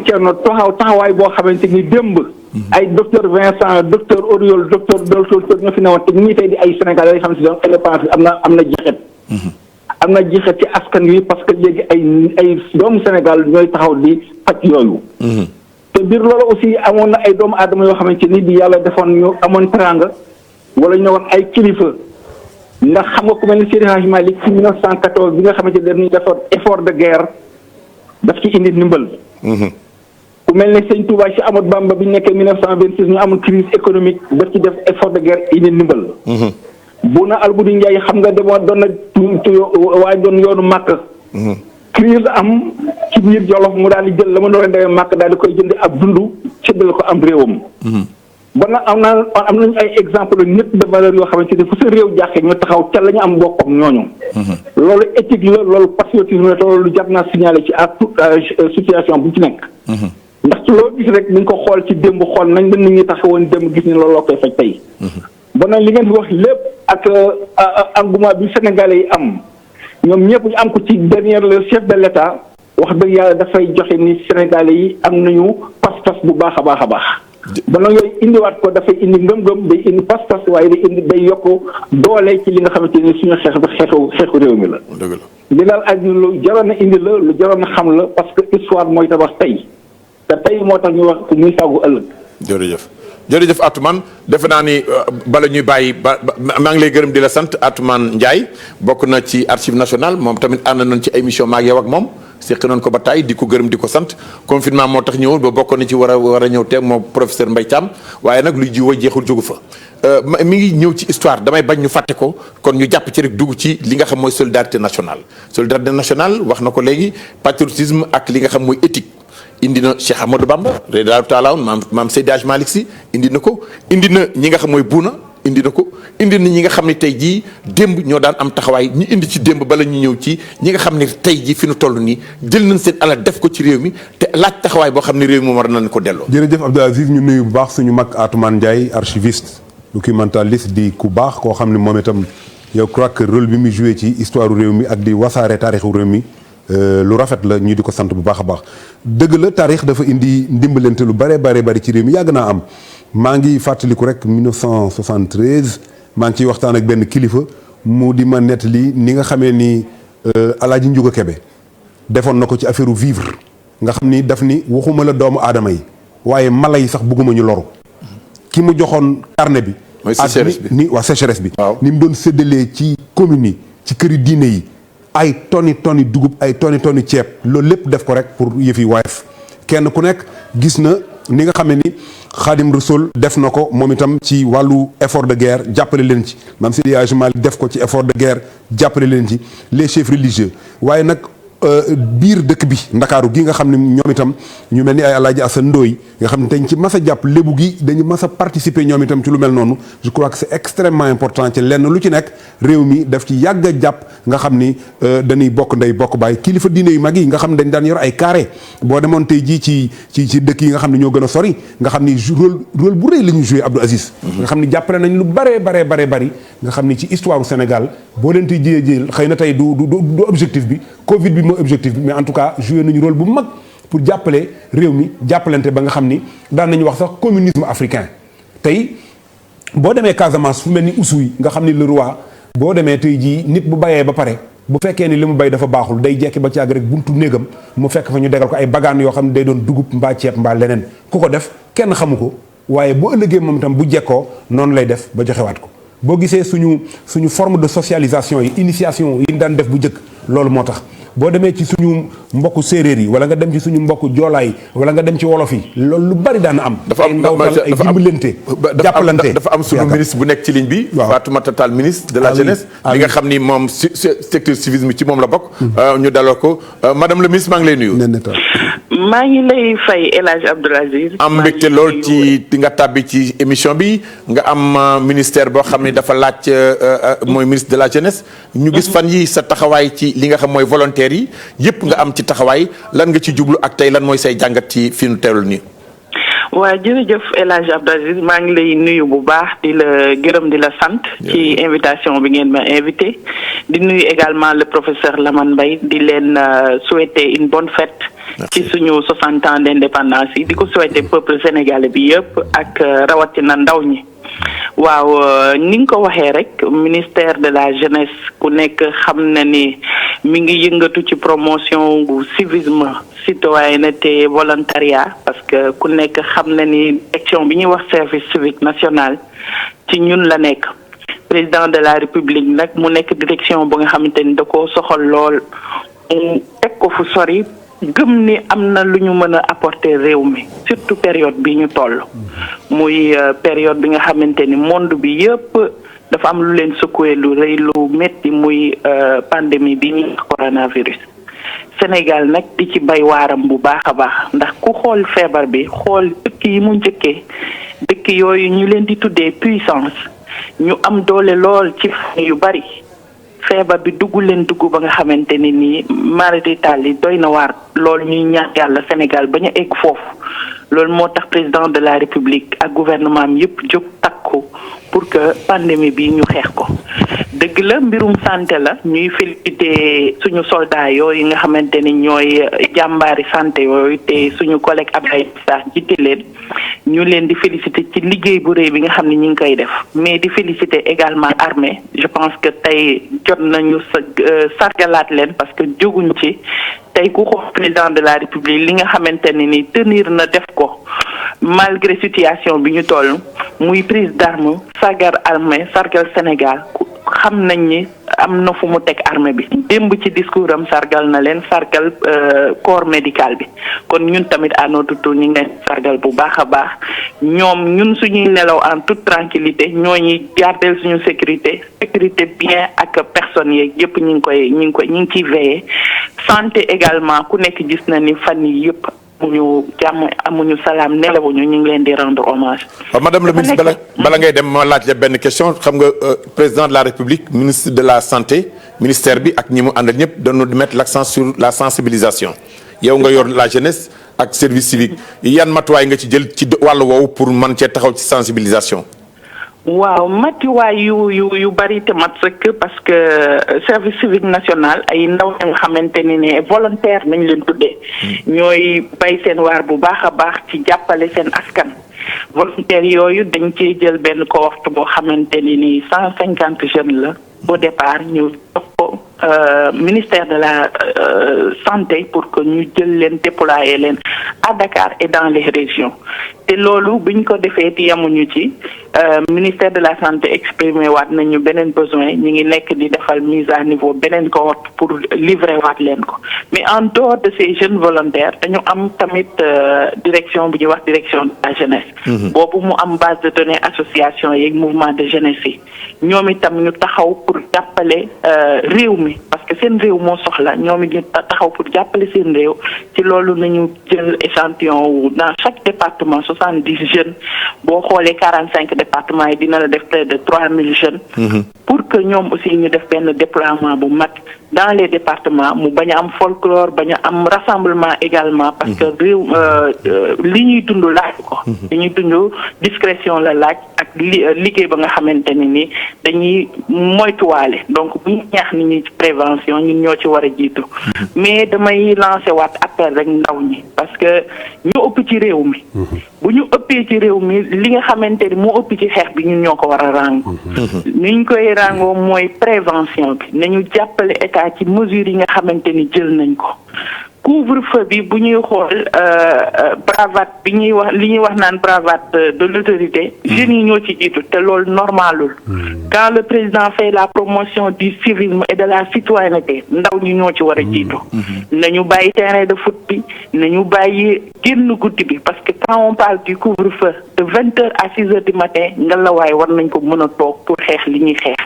Thierno taxawaay boo xamante ni démb ay docteur Vincent docteur Oriol docteur ñoo fi newoon te ñii tey di ay Sénégalais yoo xam si doon indépendance bi am na jeexit. am na jeexit ci askan wi parce que léegi ay doomu Sénégal ñooy taxaw di faj yooyu. te biir loolu aussi amoon na ay doomu aadama yoo xamante ni bi yàlla defoon ñu amoon teranga wala ñu woon ay kilifa ndax xam nga ku mel ni Seydi Hadji Malick ci 1914 bi nga xamante ne dañuy defoon effort de guerre daf ci indi ndimbal. ku mel ne Sëñ Touba ci Amadou Bamba bi ñu nekkee 1926 ñu amoon crise économique daf ci def effort de guerre indi ndimbal. Bouna Alboury Ndiaye xam nga demoon doon na waa doon yoonu màkk. crise am ci biir Jolof mu daal di jël la ma doon demee màkk daal di koy jënd ab dundu séddale ko am réewam. ba nag am nañu ay exemple nit de valeur yoo xamante ne fu sa réew jàkkee ñu taxaw ca la ñu am boppam ñooñu. loolu éthique la loolu patriotisme la te loolu jar naa signaler ci à toute situation bu ci nekk. ndax ci loo gis rek ni nga ko xool ci démb xool nañ la nit ñi taxawoon démb gis ni looloo koy faj tey. ba nag li ngeen fi wax lépp ak engouement bi Sénégalais yi am ñoom ñëpp ñu am ko ci derrière le chef de l'État wax dëgg yàlla dafay joxe ni Sénégalais yi am nañu pas-pas bu baax a baax a baax. ba nag yooyu indiwaat ko dafay indi ngëm-ngëm day indi pas-pas waaye day yokk doole ci li nga xamante ni suñu xeex bi xeexu réew mi la. dëgg la li daal ak lu jaroon na indi la lu jaroon na xam la parce que histoire mooy tabax tey te tey moo tax ñu wax muy fàggu ëllëg. jërëjëf Atoumane defe naa ni bala ñuy bàyyi maa ngi lay gërëm di la sant Atoumane Ndiaye bokk na ci Archives nationales moom tamit ànd nañ ci émission maag yow ak moom seq nañ ko ba tey di ko gërëm di ko sant confinement moo tax ñëwul ba bokk na ci war a ñëw teeg moom professeur Mbaye Thiam waaye nag luy jiw jeexul jógu fa. mi ngi ñëw ci histoire damay bañ ñu fàtte ko kon ñu jàpp ci rek dugg ci li nga xam mooy solidarité nationale wax na ko léegi patriotisme ak li nga xam mooy éthique. indi na Cheikh Amadou Bamba radiyallahu ta'ala maam Seydi Hadji Malick Sy indi na ko indi na ñi nga xam mooy Bouna indi na ko indi na ñi nga xam ne tey jii démb ñoo daan am taxawaay ñu indi ci démb bala ñu ñëw ci ñi nga xam ne tey jii fi nu toll nii jël nañ seen alal def ko ci réew mi te laaj taxawaay boo xam ne réew mi war nañ ko delloo. jërëjëf Abdou Aziz ñu nuyu bu baax suñu mag Atoumane Ndiaye archiviste documentaliste di ku baax koo xam ne moom itam yow crois que rôle bi muy joué ci histoire réew mi ak di wasaare taarixu réew mi. lu rafet la ñu di ko sant bu baax a baax dëgg la taarix dafa indi ndimbalante lu bare bari ci réew mi yàgg naa am maa ngi fàttaliku rek 1973 maa ngi ciy waxtaan ak benn kilifa mu di ma nettali ni nga xamee ni Alaaji Njuga Kebe defoon na ko ci affaire vivre nga xam ni daf ni waxuma la doomu aadama yi waaye mala yi sax bëgguma ñu loru ki mu joxoon carnet bi. mooy sécheresse bi waa sécheresse bi. waaw ni mu doon séddalee ci communes yi ci këri diine yi. ay tonni dugub ay tonni ceeb loolu lépp def ko rek pour yëf yi waayef kenn ku nekk gis na ni nga xam ne ni Xaadim Rasul def na ko moom itam ci wàllu effort de guerre jàppale leen ci maam Seydi Hadji Malick def ko ci effort de guerre jàppale leen ci les chefs religieux waaye nag biir dëkk bi ndakaaru gi nga xam ne ñoom itam ñu mel ni ay Alaaji Asan Ndooy nga xam ne dañ ci mas a jàpp lébu gi dañu mas a participer ñoom itam ci lu mel noonu je crois que c'est extrêmement important ci lenn lu ci nekk réew mi daf ci yàgg a jàpp nga xam ni dañuy bokk ndey bokk baay kilifa diine yu mag yi nga xam ne dañ daan yor ay carré boo demoon tey jii ci dëkk yi nga xam ne ñoo gën a sori nga xam ni rôle bu rëy la ñu joué Abdou Aziz nga xam ni jàppale nañ lu bari nga xam ni ci histoire du Sénégal boo leen tey jiyee xëy na tey du objectif bi Covid bi mooy objectif bi mais en tout cas joué nañu rôle bu mag pour jàppale réew mi jàppalante ba nga xam ni daan nañu wax sax communisme africain tey boo demee Casamance fu mel ni Oussouye nga xam ni le roi boo demee tey jii nit bu bayee ba pare bu fekkee ni li mu bay dafa baaxul day jekki ba ci àgg rek buntu néegam mu fekk fa ñu degal ko ay bagaan yoo xam ne day doon dugub mbaa ceeb mbaa leneen ku ko def kenn xamu ko waaye bu ëllëgee moom itam bu jekkoo noonu lay def ba joxewaat ko boo gisee suñu forme de socialisation yi initiation yi ñu daan def bu njëkk loolu moo tax boo demee ci suñu mbokku séeréer yi wala nga dem ci suñu mbokku joolaa yi wala nga dem ci wolof yi loolu lu bari daan am. dafa am ay dimbalante jàppalante dafa am suñu ministre bu nekk ci ligne bi. waaw Fatoumata Tall ministre de la jeunesse. li nga xam ni moom secteur civisme ci moom la bokk. ñu daloo ko madame le ministre maa ngi lay nuyu. maa ngi lay fay El Hadj Abdoul Aziz. am mbégte lool ci nga tàbbi ci émission bi nga am ministère boo xam ne dafa laaj mooy ministre de la jeunesse. ñu gis fan yi sa taxawaay ci li nga xam mooy volontaires yi yëpp nga am ci taxawaay lan nga ci jublu ak tey lan mooy say jàngat ci fi nu teewlu nii. waaw jërëjëf El Hadj Abdoul Aziz maa ngi lay nuyu bu baax di la gërëm di la sant. ci invitation bi ngeen ma invité. di nuyu également le professeur Lamane Mbaye di leen souhaiter une bonne fête. ci suñu 60 ans d'indépendance yi di ko souhaiter peuple sénégalais bi yëpp ak rawatina ndaw ñi. waaw ni nga ko waxee rek ministère de la jeunesse ku nekk xam na ni mi ngi yëngatu ci promotion bu civisme citoyenneté volontariat parce que ku nekk xam na ni direction bi ñuy wax service civique national ci ñun la nekk. président de la république nag mu nekk direction bu nga xamante ni da koo soxal lool mu teg ko fu sori gëm ni am na lu ñu mën a apporter réew mi surtout période bi ñu toll muy période bi nga xamante ni monde bi yëpp dafa am lu leen secoué lu rëy lu métti muy pandémie bi ñuy coronavirus. Sénégal nag di ci bay waaram bu baax a baax ndax ku xool feebar bi xool dëkk yi mu njëkkee dëkk yooyu ñu leen di tuddee puissance ñu am doole lool ci fan yu bari feebar bi dugg leen dugg ba nga xamante ni nii marital yi doy na waar loolu ñuy ñaan yàlla Sénégal bañ a egg foofu loolu moo tax président de la république ak gouvernement am yëpp jóg takku pour que pandémie bi ñu xeex ko dëgg la mbirum santé la ñuy félicité suñu soldats yooyu nga xamante ni ñooy jàmbaari santé yooyu te suñu collègue Abdoulaye Sarr jiite leen ñu leen di félicité ci liggéey bu rëy bi nga xam ne ñu ngi koy def mais di félicité également armée je pense que tey jot nañu sargalaat leen parce que jóguñ ci tey ku xool président de la république li nga xamante ne ni tenir na def ko malgré situation bi ñu toll muy prise d'arme sargal armée sargal Sénégal xam nañ ni am na fu mu teg armée bi démb ci discours am sargal na leen sargal corps médical bi kon ñun tamit à notre tour ñu ngi leen sargal bu baax a baax ñoom ñun suñuy nelaw en toute tranquillité ñooñuy gardeel suñu sécurité bien ak personnes yeeg yëpp ñu ngi ciy veiller santé également ku nekk gis na ni fan yi yëpp amuñu jàmm amuñu salaam nelawuñu ñu ngi leen di rendre hommage. waaw madame la ministre bala ngay dem ma laaj la benn question xam nga président de la république ministre de la santé ministère bi ak ñi mu àndal ñëpp dañu mettre l'accent sur la sensibilisation yow nga yor la jeunesse ak service civique yan matuwaay nga ci jël ci wàllu woowu pour mën cee taxaw ci sensibilisation. waaw matuwaay yu bari te mat sëkk parce que service civique national ay ndaw nga xamante ni ne volontaire nañ leen tuddee ñooy bay seen waar bu baax a baax ci jàppale seen askan volontaire yooyu dañ cee jël benn cohorte boo xamante ni 150 jeunes la au départ ñu jox ko ministère de la santé pour que ñu jël leen déployer leen à Dakar et dans les régions te loolu biñ ko defee ti yamuñu ci ministère de la santé exprimé waat nañu beneen besoin ñi ngi nekk di defal mise à niveau beneen cohorte pour livrer waat leen ko mais en dehors de ces jeunes volontaires dañu am tamit direction bu ñuy wax direction de la jeunesse boobu mu am base de données association yeeg mouvement de jeunesse yi ñoom itam ñu taxaw pour jàppale réew mi parce que seen réew moo soxla ñoom it ñu taxaw pour jàppale seen réew ci loolu nañu jël échantillon wu dans chaque département 70 jeunes boo xoolee 45 départements yi dina la def près de 3000 jeunes pour que ñoom aussi ñu def benn déploiement bu mag dans les départements mu bañ a am folklore bañ a am rassemblement également parce que réew li ñuy dund laaj ko li ñuy dund discrétion la laaj ak liggéey ba nga xamante ne ni dañuy moytuwaale donc bu ñu ñaax nit ñi ci prévention ñun ñoo ci war a jiitu mais damay lancer waat appel rek ndaw ñi parce que ñu ëpp ci réew mi bu ñu ëppee ci réew mi li nga xamante ni moo ëpp ci xeex bi ñun ñoo ko war a ràngu ni ñu koy ràngoo mooy prévention bi nañu jàppale état ci mesures yi nga xamante ni jël nañ ko couvre-feu bi bu ñuy xool bravade bi ñuy wax li ñuy wax naan bravade de l'autorité jeunes yi ñoo ci jiitu te loolu normalul quand le président fait la promotion du civisme et de la citoyenneté ndaw ñi ñoo ci war a jiitu nañu bàyyi terrain de foot bi nañu bàyyi génn guddi bi parce que quand on parle du couvre-feu de 20h à 6h du matin ngelawaay war nañ ko mën a toog pour xeex li ñuy xeex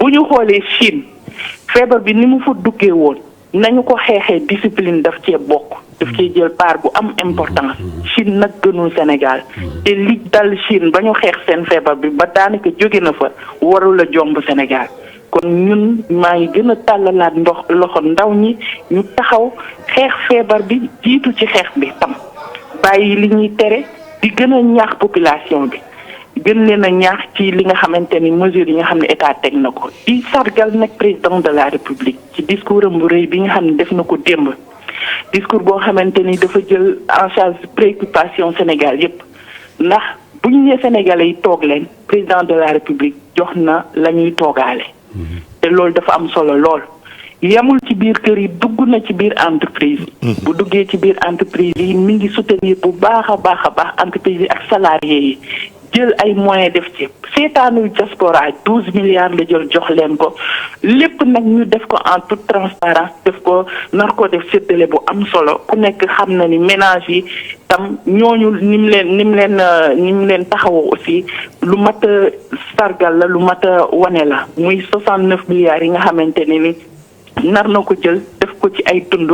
bu ñu xoolee Chine feebar bi ni mu fa duggee woon nañu ko xeexee discipline daf cee bokk daf cee jël part bu am importance Chine nag gënul Sénégal te li dal Chine ba ñu xeex seen feebar bi ba daanaka jóge na fa warul a jomb Sénégal kon ñun maa ngi gën a tàllalaat loxo ndaw ñi ñu taxaw xeex feebar bi jiitu ci xeex bi tam bàyyi li ñuy tere di gën a ñaax population bi gën leen a ñaax ci li nga xamante ni mesures yi nga xam ne état teg na ko di sargal nag président de la république ci discours am bu rëy bi nga xam ne def na ko démb discours boo xamante ni dafa jël en charge préoccupation Sénégal yépp ndax bu ñu nee Sénégalais yi toog leen président de la République jox na la ñuy toogaale te loolu dafa am solo lool yamul ci biir kër yi dugg na ci biir entreprise bu duggee ci biir entreprise yi mi ngi soutenir bu baax a baax entreprise yi ak salariés yi jël ay moyens def ci seetaanul diaspora 12 milliards la jël jox leen ko lépp nag ñu def ko en toute transparence def ko nar ko def séddale bu am solo ku nekk xam na ni ménage yi tam ñooñu ni mu leen taxawoo aussi lu mat a sargal la lu mat a wane la muy 69 milliards yi nga xamante ne ni nar na ko jël def ko ci ay tund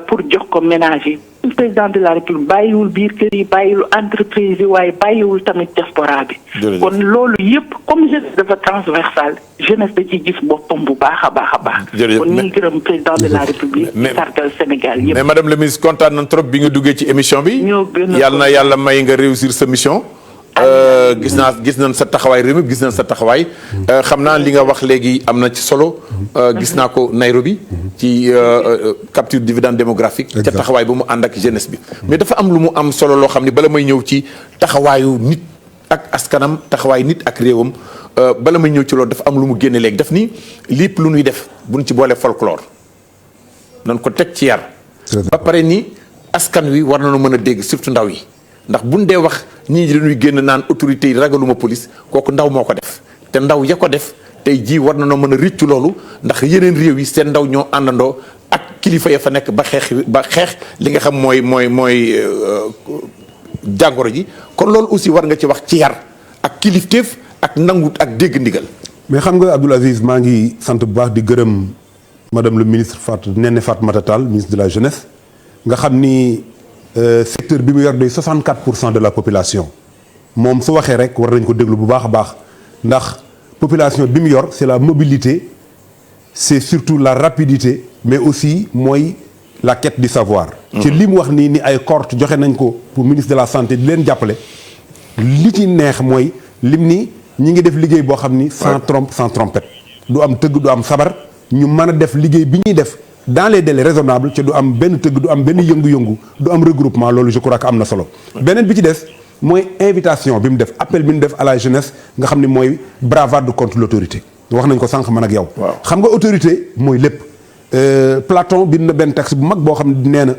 pour jox ko ménage yi président de la République bàyyiwul biir kër yi bàyyiwul entreprise yi waaye bàyyiwul tamit diaspora bi kon loolu yëpp comme jeunesse dafa transversal jeunesse da ciy gis boppam bu baax a baax kon ñu ngi gërëm président de la République sargal Sénégal yëpp. mais madame la ministre kontaan nañ trop bi nga duggee ci émission bi yàlla na yàlla may nga réussir sa mission gis nañ sa taxawaay réew mi gis nañ sa taxawaay xam naa li nga wax léegi am na ci solo gis naa ko Nairobi ci capture dividende démographique ca taxawaay bu mu ànd ak jeunesse bi mais dafa am lu mu am solo loo xam ne bala may ñëw ci taxawaayu nit ak askanam taxawaay nit ak réewam bala may ñëw ci loolu dafa am lu mu génne léegi daf ni lépp lu ñuy def buñ ci boole folklore nan ko teg ci yar ba pare ni askan wi war nañu mën a dégg surtout ndaw yi ndax buñ dee wax ñii dañuy génn naan autorités yi ragaluma police kooku ndaw moo ko def te ndaw ya ko def tey jii war na noo mën a rëccu loolu ndax yeneen réew yi seen ndaw ñoo àndandoo ak kilifa ya fa nekk ba xeex li nga xam mooy jàngoro ji kon loolu aussi war nga ci wax ci yar ak kilifteef ak nangu ak dégg ndigal. mais xam nga Abdoul Aziz maa ngi sant bu baax di gërëm madame le ministre Néné Fatoumata Tall ministre de la jeunesse nga xam ni. secteur bi mu yor day 64% de la population moom su waxee rek war nañ ko déglu bu baax a baax ndax population bi mu yor c'est la mobilité c'est surtout la rapidité mais aussi mooy la quête du savoir ci li mu wax nii ni ay cohorte joxe nañ ko pour ministre de la santé di leen jàppale li ci neex mooy lim ni ñi ngi def liggéey boo xam ni sans trompe sans trompette du am tëgg du am sabar ñu mën a def liggéey bi ñuy def dans les délais raisonnables ci du am benn tëgg du am benn yëngu-yëngu du am regroupement loolu je crois que am na solo beneen bi ci des mooy invitation bi mu def appel bi mu def à la jeunesse nga xam ne mooy bravade contre l'autorité wax nañ ko sànq man ak yow xam nga autorité mooy lépp Platon bind na benn texte bu mag boo xam ne nee na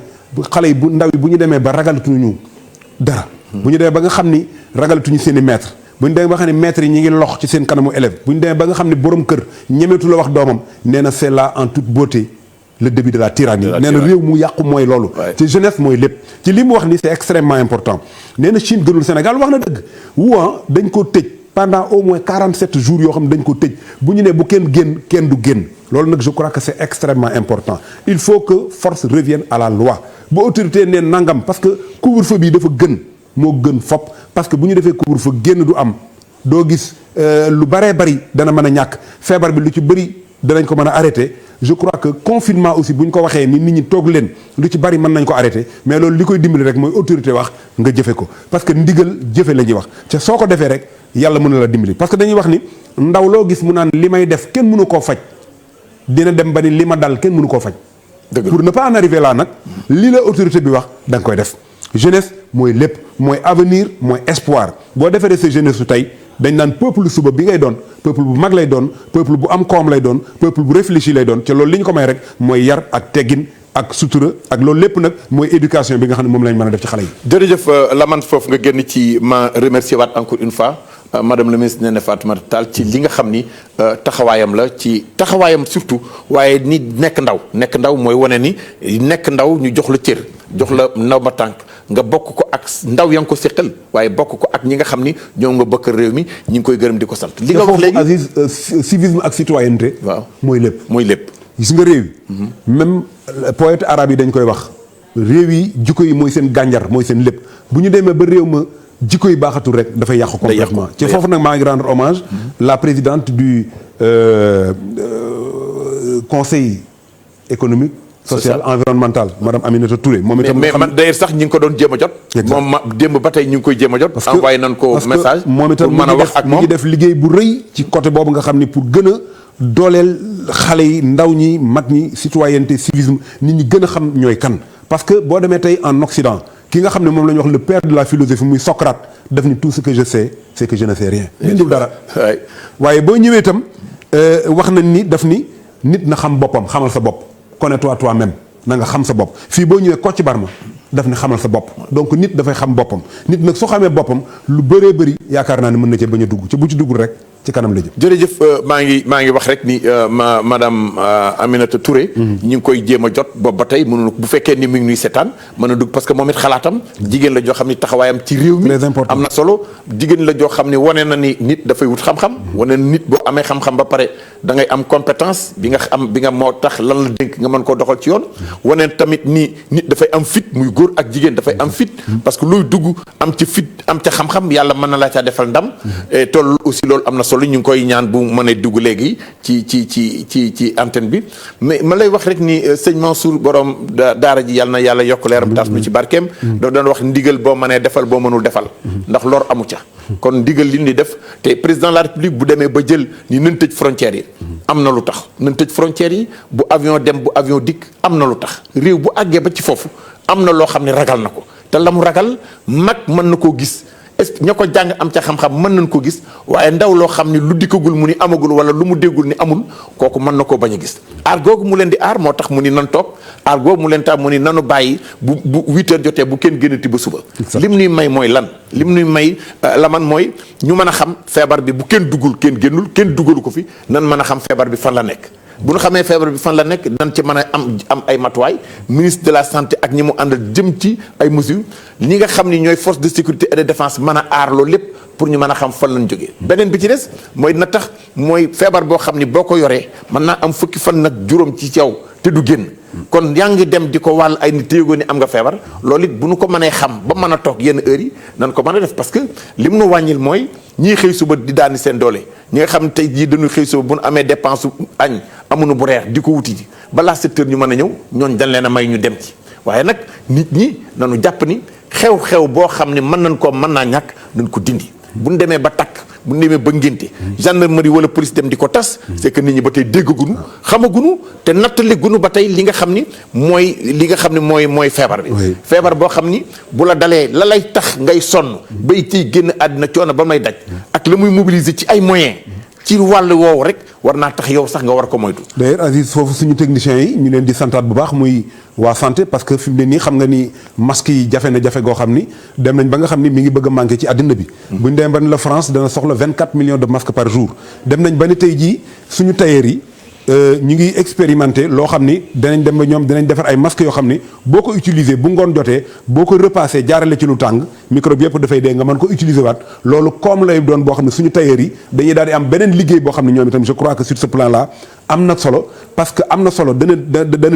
xale yi bu ndaw yi bu ñu demee ba ragalatuñu dara bu ñu demee ba nga xam ni ragalatuñu seen i maître bu ñu demee ba nga xam ne maître yi ñi ngi lox ci seen kanamu élève bu ñu demee ba nga xam ne borom kër ñemeetu la wax doomam nee na c'est là en toute beauté le début de la tyrannie nee na réew mu yàqu mooy loolu ci jeunesse mooy lépp ci li mu wax ni c'est extrêmement important nee na Chine gënul Sénégal wax na dëgg Wuhan dañ ko tëj pendant au moins 47 jours yoo xam ne dañ ko tëj bu ñu ne bu kenn du génn loolu nag je crois que c'est extrêmement important il faut que force revienne à la loi bu autorité ne nangam parce que couvre-feu bi dafa gën moo gën fopp parce que bu ñu defee couvre-feu génn du am doo gis lu baree bari dana mën a ñàkk feebar bi lu ci bëri danañ ko mën a arrêter je crois que confinement aussi bu ñu ko waxee ni nit ñi toog leen lu ci bari mën nañ ko arrêter mais loolu li koy dimbali rek mooy autorité wax nga jëfe ko parce que ndigal jëfe la ñuy wax te soo ko defee rek yàlla mën na la dimbali parce que dañuy wax ni ndaw loo gis mu naan li may def kenn mënu koo faj dina dem ba ni li ma dal kenn mënu koo faj pour ne pas en arriver là nag li la autorité bi wax da nga koy def jeunesse mooy lépp mooy avenir mooy espoir boo defaree sa jeunesse su tey dañ naan peuple suba bi ngay doon peuple bu mag lay doon peuple bu am koom lay doon peuple bu réfléchi lay doon te loolu li ñu ko may rek mooy yar ak teggin ak sutura ak loolu lépp nag mooy éducation bi nga xam ne moom lañ mën a def ci xale yi. jërëjëf Lamane foofu nga génn ci ma remercier waat encore une fois madame le ministre Néné Fatoumata Tall ci li nga xam ni taxawaayam la ci taxawaayam surtout waaye ni nekk ndaw mooy wane ni nekk ndaw ñu jox la cër jox la ndaw ma tànk nga bokk ko ak ndaw ya nga ko séqal waaye bokk ko ak ñi nga xam ni ñoom nga bëkk réew mi ñi ngi koy gërëm di ko sant. li nga wax léegi Aziz civisme ak citoyenneté. waaw mooy lépp. mooy lépp. gis nga réew yi. même poète arabe yi dañ koy wax réew yi jikko yi mooy seen gànjar mooy seen lépp bu ñu demee ba réew ma jikko yi baaxatul rek dafay yàqu complètement ci foofu nag maa ngi rendre hommage la présidente du conseil économique social environnemental madame Aminata Touré moom itam mais man d'ailleurs sax ñi ngi ko doon jéem a jot moom ma démb ba tey ñu ngi koy jéem a jot envoyé nañ ko message moom itam pour mën a wax ak moom mi ngi def liggéey bu rëy ci côté boobu nga xam ni pour gën a dooleel xale yi ndaw ñi mag ñi citoyenneté civisme nit ñi gën a xam ñooy kan parce que boo demee tey en Occident ki nga xam ne moom la ñuy wax le père de la philosophie muy Socrate daf ni tout ce que je sais c'est que je ne sais rien bindul dara waaye boo ñëwee itam wax nañ ni daf ni nit na xam boppam xamal sa bopp connais-toi toi-même na nga xam sa bopp fii boo ñëwee Kocc Barma daf ne xamal sa bopp donc nit dafay xam boppam nit nag su xamee boppam lu bëree bëri yaakaar naa ne mën na cee bañ a dugg ci bu ci duggul rek ci kanam la jëm. jërëjëf maa ngi wax rek ni madame Aminata Touré. ñu ngi koy jéem a jot boobu ba tey mënuñu bu fekkee ni mi ngi nuy seetaan mën a dugg parce que moom it xalaatam jigéen la joo xam ni taxawaayam ci réew mi. am na solo jigéen la joo xam ni wane na ni nit dafay wut xam-xam. wane na nit boo amee xam-xam ba pare da ngay am compétence bi nga moo tax lan la dénk nga mën koo doxal ci yoon. wane tamit ni nit dafay am fit muy góor ak jigéen dafay am fit. parce que looy dugg am ci fit am ca xam-xam yàlla mën na laa caa defal ndam. toll aussi loolu am na solo ñu ngi koy ñaan bu mënee dugg léegi ci antenne bi mais ma lay wax rek ni sëñ Mansour borom daara ji yàlla na yàlla yokk leeram taas nu ci barkeem daf doon wax ndigal boo mënee defal boo mënul defal ndax lor amu ca kon ndigal li ni def te président de la république bu demee ba jël ni nañ tëj frontières yi am na lu tax nañ tëj frontières yi bu avion dem bu avion dikk am na lu tax réew bu àggee ba ci foofu am na loo xam ne ragal na ko te la mu ragal mag mën na koo gis est-ce que ña ko jàng am ca xam-xam mën nañ ko gis waaye ndaw loo xam ni lu dikkagul mu ni amagul wala lu mu déggul ni amul kooku mën na koo bañ a gis aar googu mu leen di aar moo tax mu ni nan toog aar googu mu leen tax mu ni nanu bàyyi bu 8 heures jotee bu kenn génnati ba suba lim nuy may mooy lan lim nuy may la man mooy ñu mën a xam feebar bi bu kenn duggul kenn génnul kenn dugalu ko fi nan mën a xam feebar bi fan la nekk bu ñu xamee feebar bi fan la nekk nan ci mën a am ay matuwaay ministre de la santé ak ñi mu àndal jëm ci ay mesures ñi nga xam ni ñooy force de sécurité et de défense mën a aar loolu lépp pour ñu mën a xam fan lañ jógee beneen bi ci des mooy na tax mooy feebar boo xam ni boo ko yoree mën naa am fukki fan nag juróom ci yow te du génn kon yaa ngi dem di ko wàll ay nit téyegoo ni am nga feebar loolu it bu nu ko mënee xam ba mën a toog yenn heures yi nan ko mën a def parce que li mu nu wàññil mooy ñii xëy suba di daani seen doole ñi nga xam ne tey jii dañuy xëy suba bu nu amee dépense añ amuñu bu reer di ko wuti ji balaa 7 heures ñu mën a ñëw ñooñ dañ leen a may ñu dem ci waaye nag nit ñi nanu jàpp ni xew-xew boo xam ne mën nañ ko mën naa ñàkk nañ ko dindi bu ñu demee ba takk bu ñu demee ba ngénte gendarmerie wala police dem di ko tas c'est que nit ñi ba tey déggagunu xamagunu te nattali gunu ba tey li nga xam ni mooy feebar bi feebar boo xam ni bu la dalee la lay tax ngay sonn bay ciy génn àddina coono ba may daj ak la muy mobiliser ci ay moyens ci wàll woowu rek war naa tax yow sax nga war ko moytu. d'ailleurs Aziz foofu suñu techniciens yi ñu leen di santaat bu baax muy waa santé parce que fi mu ne nii xam nga ni masque yi jafe na jafe goo xam ni dem nañ ba nga xam ni mi ngi bëgg a manqué ci àddina bi. bu ñu demee ba ni la France dana soxla 24 millions de masques par jour dem nañ ba ni tey jii suñu tailleur yi ñu ngi expérimenté loo xam ni danañ dem ba ñoom dinañ defar ay masques yoo xam ni boo ko utiliser bu ngoon jotee boo ko repassé jaarale ci lu tàng microbe yëpp dafay dee nga mën ko utiliser waat loolu comme lay doon boo xam ne suñu tailleur yi dañuy daal di am beneen liggéey boo xam ne ñoom itam je crois que sur ce plan là am na solo parce que am na solo dana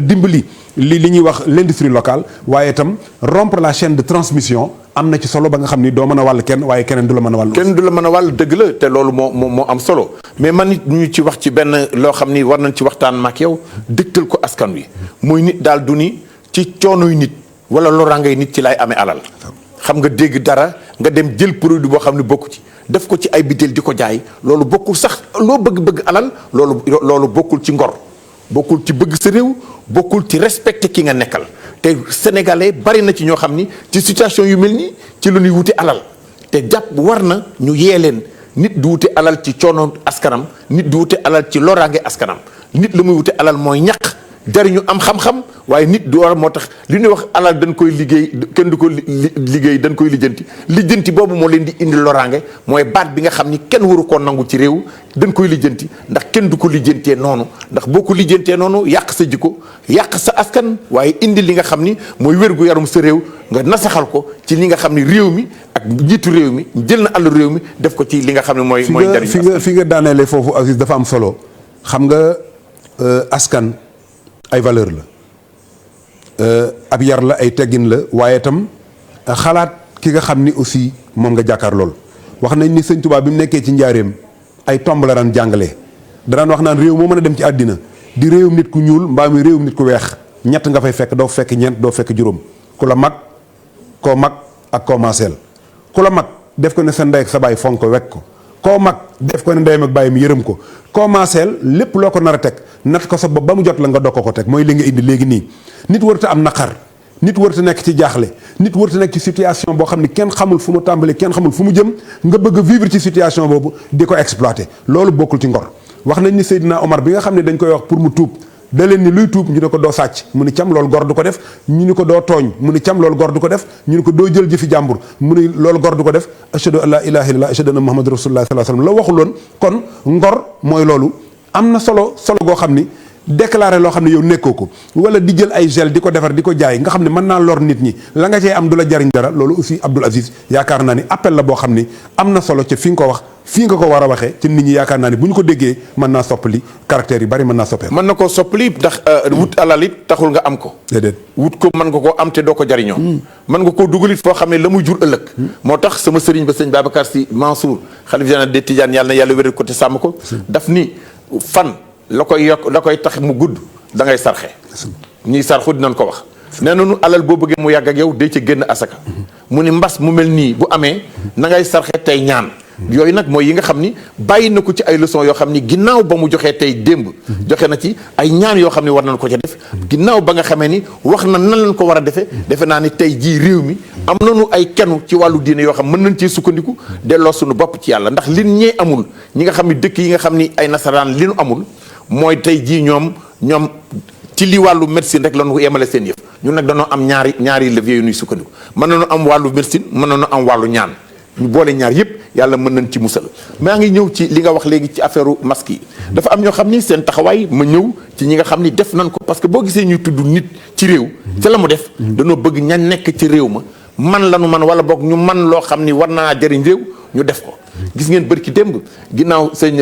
dimbali li ñuy wax l'industrie locale waaye itam rompre la chaîne de transmission am na ci solo ba nga xam ni doo mën a wàll kenn waaye keneen du la mën a wàll. kenn du la mën a wàll dëgg la te loolu moo am solo mais man nit ñu ci wax ci benn loo xam ni war nañ ci waxtaan ma ak yow dëgtal ko askan wi mooy nit daal du ni ci coonoy nit wala loraangay nit ci lay amee alal. xam nga dégg dara nga dem jël produit boo xam ne bokku ci def ko ci ay bitéel di ko jaay loolu bokkul sax loo bëgg alal loolu bokkul ci ngor bokkul ci bëgg sa réew bokkul ci respecté ki nga nekkal te sénégalais bari na ci ñoo xam ni ci situation yu mel nii ci lu ñuy wuti alal te jàpp war na ñu yee leen nit du wuti alal ci coono askanam nit du wuti alal ci loraange askanam nit la muy wuti alal mooy ñaq jariñu am xam-xam waaye nit du war moo tax li ñuy wax alal dañ koy liggéey kenn du ko liggéey dañ koy lijjanti boobu moo leen di indi loraange mooy baat bi nga xam ni kenn waru koo nangu ci réew dañ koy lijjanti ndax kenn du ko lijjantee noonu ndax boo ko lijjantee noonu yàq sa jikko yàq sa askan waaye indi li nga xam ni mooy wér gu yaram sa réew nga nasaxal ko ci li nga xam ni réew mi ak njiitu réew mi jël na àll réew mi def ko ci li nga xam ne mooy njariñ fi nga daaneele foofu Aziz dafa am solo xam nga askan ay valeur la ab yar la ay teggin la waaye itam xalaat ki nga xam ni aussi moom nga jàkkaar lool wax nañ ni sëñ Tuubaa bi mu nekkee ci njaareem ay tomb la daan jàngalee danaan wax naan réew moo mën a dem ci àddina di réewum nit ku ñuul mbaa mi réewum nit ku weex ñett nga fay fekk doo fekk ñeent doo fekk juróom ku la mag koo mag ak koo maaseel ku la mag def ko ne sa ndey ak sa baay fonk ko wekk ko koo mag def ko ne ndeyam ak bàyyim yërëm ko commenceel lépp loo ko nar a teg nat ko sa bopp ba mu jot la nga dog ko teg mooy li nga indi léegi nii nit warut a am naqar nit warut a nekk ci jaaxle nit warut a nekk ci situation boo xam ni kenn xamul fu mu tàmbalee kenn xamul fu mu jëm nga bëgg a vivre ci situation boobu di ko exploiter loolu bokkul ci ngor wax nañ ni Seydina Omar bi nga xam ne dañ koy wax pour mu tuub da leen ni luy tuub ñu ne ko doo sàcc mu ni cam loolu gor du ko def ñu ni ko doo tooñ mu ni cam loolu gor du ko def ñu ni ko doo jël jëfi jàmbur mu ni loolu gor du ko def ashhadu an la ilaha illallah ashhadu anna muhammadu rasulullah sallallahu alayhi wasallam la waxuloon kon ngor mooy loolu am na solo goo xam ni déclaré loo xam ne yow nekkoo ko wala di jël ay gel di ko defar di ko jaay nga xam ne mën naa lor nit ñi la nga cee am du la jariñ dara loolu aussi Abdoul Aziz yaakaar naa ni appel la boo xam ni am na solo ca fi nga ko wax fii nga ko war a waxee ci nit ñi yaakaar naa ni bu ñu ko déggee mën naa soppali caractère yu bari mën naa soppee mën na koo soppali ndax wut alal it taxul nga am ko déedéet wut ko mën nga koo am te doo ko jariñoo mën nga koo dugal it foo xam ne la muy jur ëllëg moo tax sama sëriñ ba sëñ Babacar Sy Mansour xalif général des Tidianes yàlla na yàlla wéral ko te sàmm ko daf ni fan la koy yokk la koy tax mu gudd da ngay sarxe ñiy sarxu dinañ ko wax nee nañu alal boo bëggee mu yàgg ak yow day ci génn asaka mu ni mbas mu mel nii bu amee na ngay sarxe tey ñaan yooyu nag mooy yi nga xam ni bàyyi na ko ci ay leçons yoo xam ni ginnaaw ba mu joxee tey démb joxe na ci ay ñaan yoo xam ni war nañ ko ca def ginnaaw ba nga xamee ni wax na nan lañ ko war a defee defe naa ni tey jii réew mi am nañu ay kenn ci wàllu diine yoo xam mën nañ cee sukkandiku delloo suñu bopp ci yàlla ndax lin ñee amul ñi nga xam ni dëkk yi nga xam ni ay nasaraan li nu amul mooy tey jii ñoom ci li wàllu médecine rek lañu yemale seen yëf ñun nag dañoo am ñaari levier yu ñuy sukkandiku mën nañu am wàllu médecine mën nañu am wàllu ñaan ñu boole ñaar yëpp yàlla mën nañ ci musal maa ngi ñëw ci li nga wax léegi ci affaire masque yi dafa am ñoo xam ni seen taxawaay ma ñëw ci ñi nga xam ni def nañ ko parce que boo gisee ñuy tudd nit ci réew ca la mu def dañoo bëgg ña nekk ci réew ma man lanu man wala boog ñu man loo xam ni war naa jëriñ réew ñu def ko gis ngeen bërki démb ginnaaw sëñ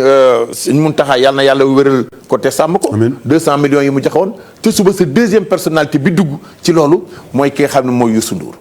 Mountakha yàlla na yàlla wéral ko te sàmm ko 200 millions yi mu joxewoon te suba sa deuxième personnalité bi dugg ci loolu mooy ki nga xam ne mooy Youssou Ndour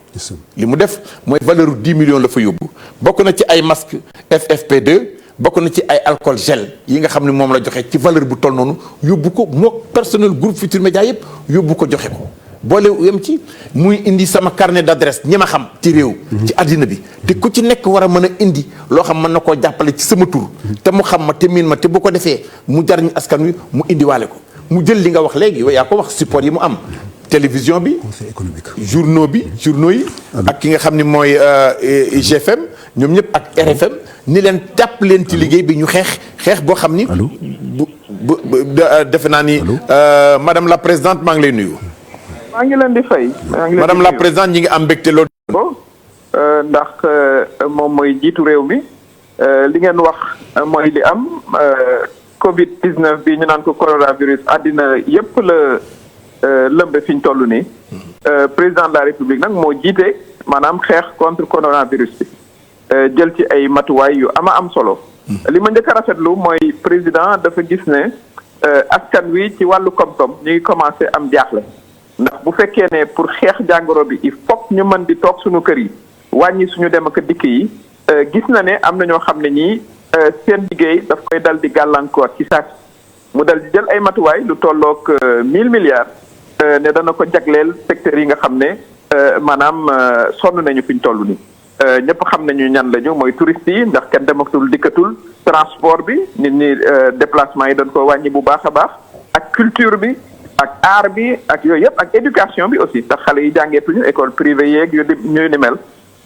li mu def mooy valeur 10 millions la fa yóbbu bokk na ci ay masque FFP2 bokk na ci ay alcool gel yi nga xam ne moom la joxe ci valeur bu toll noonu yóbbu ko moo personnel groupe Futurs Médias yëpp yóbbu ko joxe ko boole yem ci muy indi sama carnet d'adresse ñi ma xam ci réew ci àddina bi te ku ci nekk war a mën a indi loo xam mën na koo jàppale ci sama tur te mu xam ma te miin ma te bu ko defee mu jariñ askan wi mu indiwaale ko mu jël li nga wax léegi yaa ko wax support yi mu am télévision bi conseil économique journaux yi ak ki nga xam ni mooy GFM ñoom ñëpp ak RFM ni leen jàpp leen ci liggéey bi ñu xeex boo xam ni bu defe naa ni madame la présidente maa ngi lay nuyu maa ngi leen di fay. madame la présidente ñi ngi am mbégte loolu. ndax moom mooy jiitu réew mi li ngeen wax mooy li am Covid 19 bi ñu naan ko coronavirus àddina yépp la lëmbe fi ñu toll nii. président de la république nag moo jiite maanaam xeex contre coronavirus bi jël ci ay matuwaay yu am solo. li ma njëkk a rafetlu mooy président dafa gis ne askan wi ci wàllu koom-koom ñu ngi commencé am jaaxle. ndax bu fekkee ne pour xeex jàngoro bi il faut ñu mën di toog suñu kër yi wàññi suñu dem ak dikk yi gis na ne am na ñoo xam ne ñii seen liggéey daf koy dal di gàllankoor ci saak mu dal di jël ay matuwaay lu tolloog 1000 milliards ne dana ko jagleel secteurs yi nga xam ne maanaam sonn nañu fi ñu toll nii. ñëpp xam nañu ñan lañu mooy touristes yi ndax kenn dematul dikkatul transport bi nit ñi déplacement yi dañ ko wàññi bu baax a baax ak culture bi. ak art bi ak yooyu yëpp ak éducation bi aussi tax xale yi jàngeetuñu école privée yeeg yu ñuy ni mel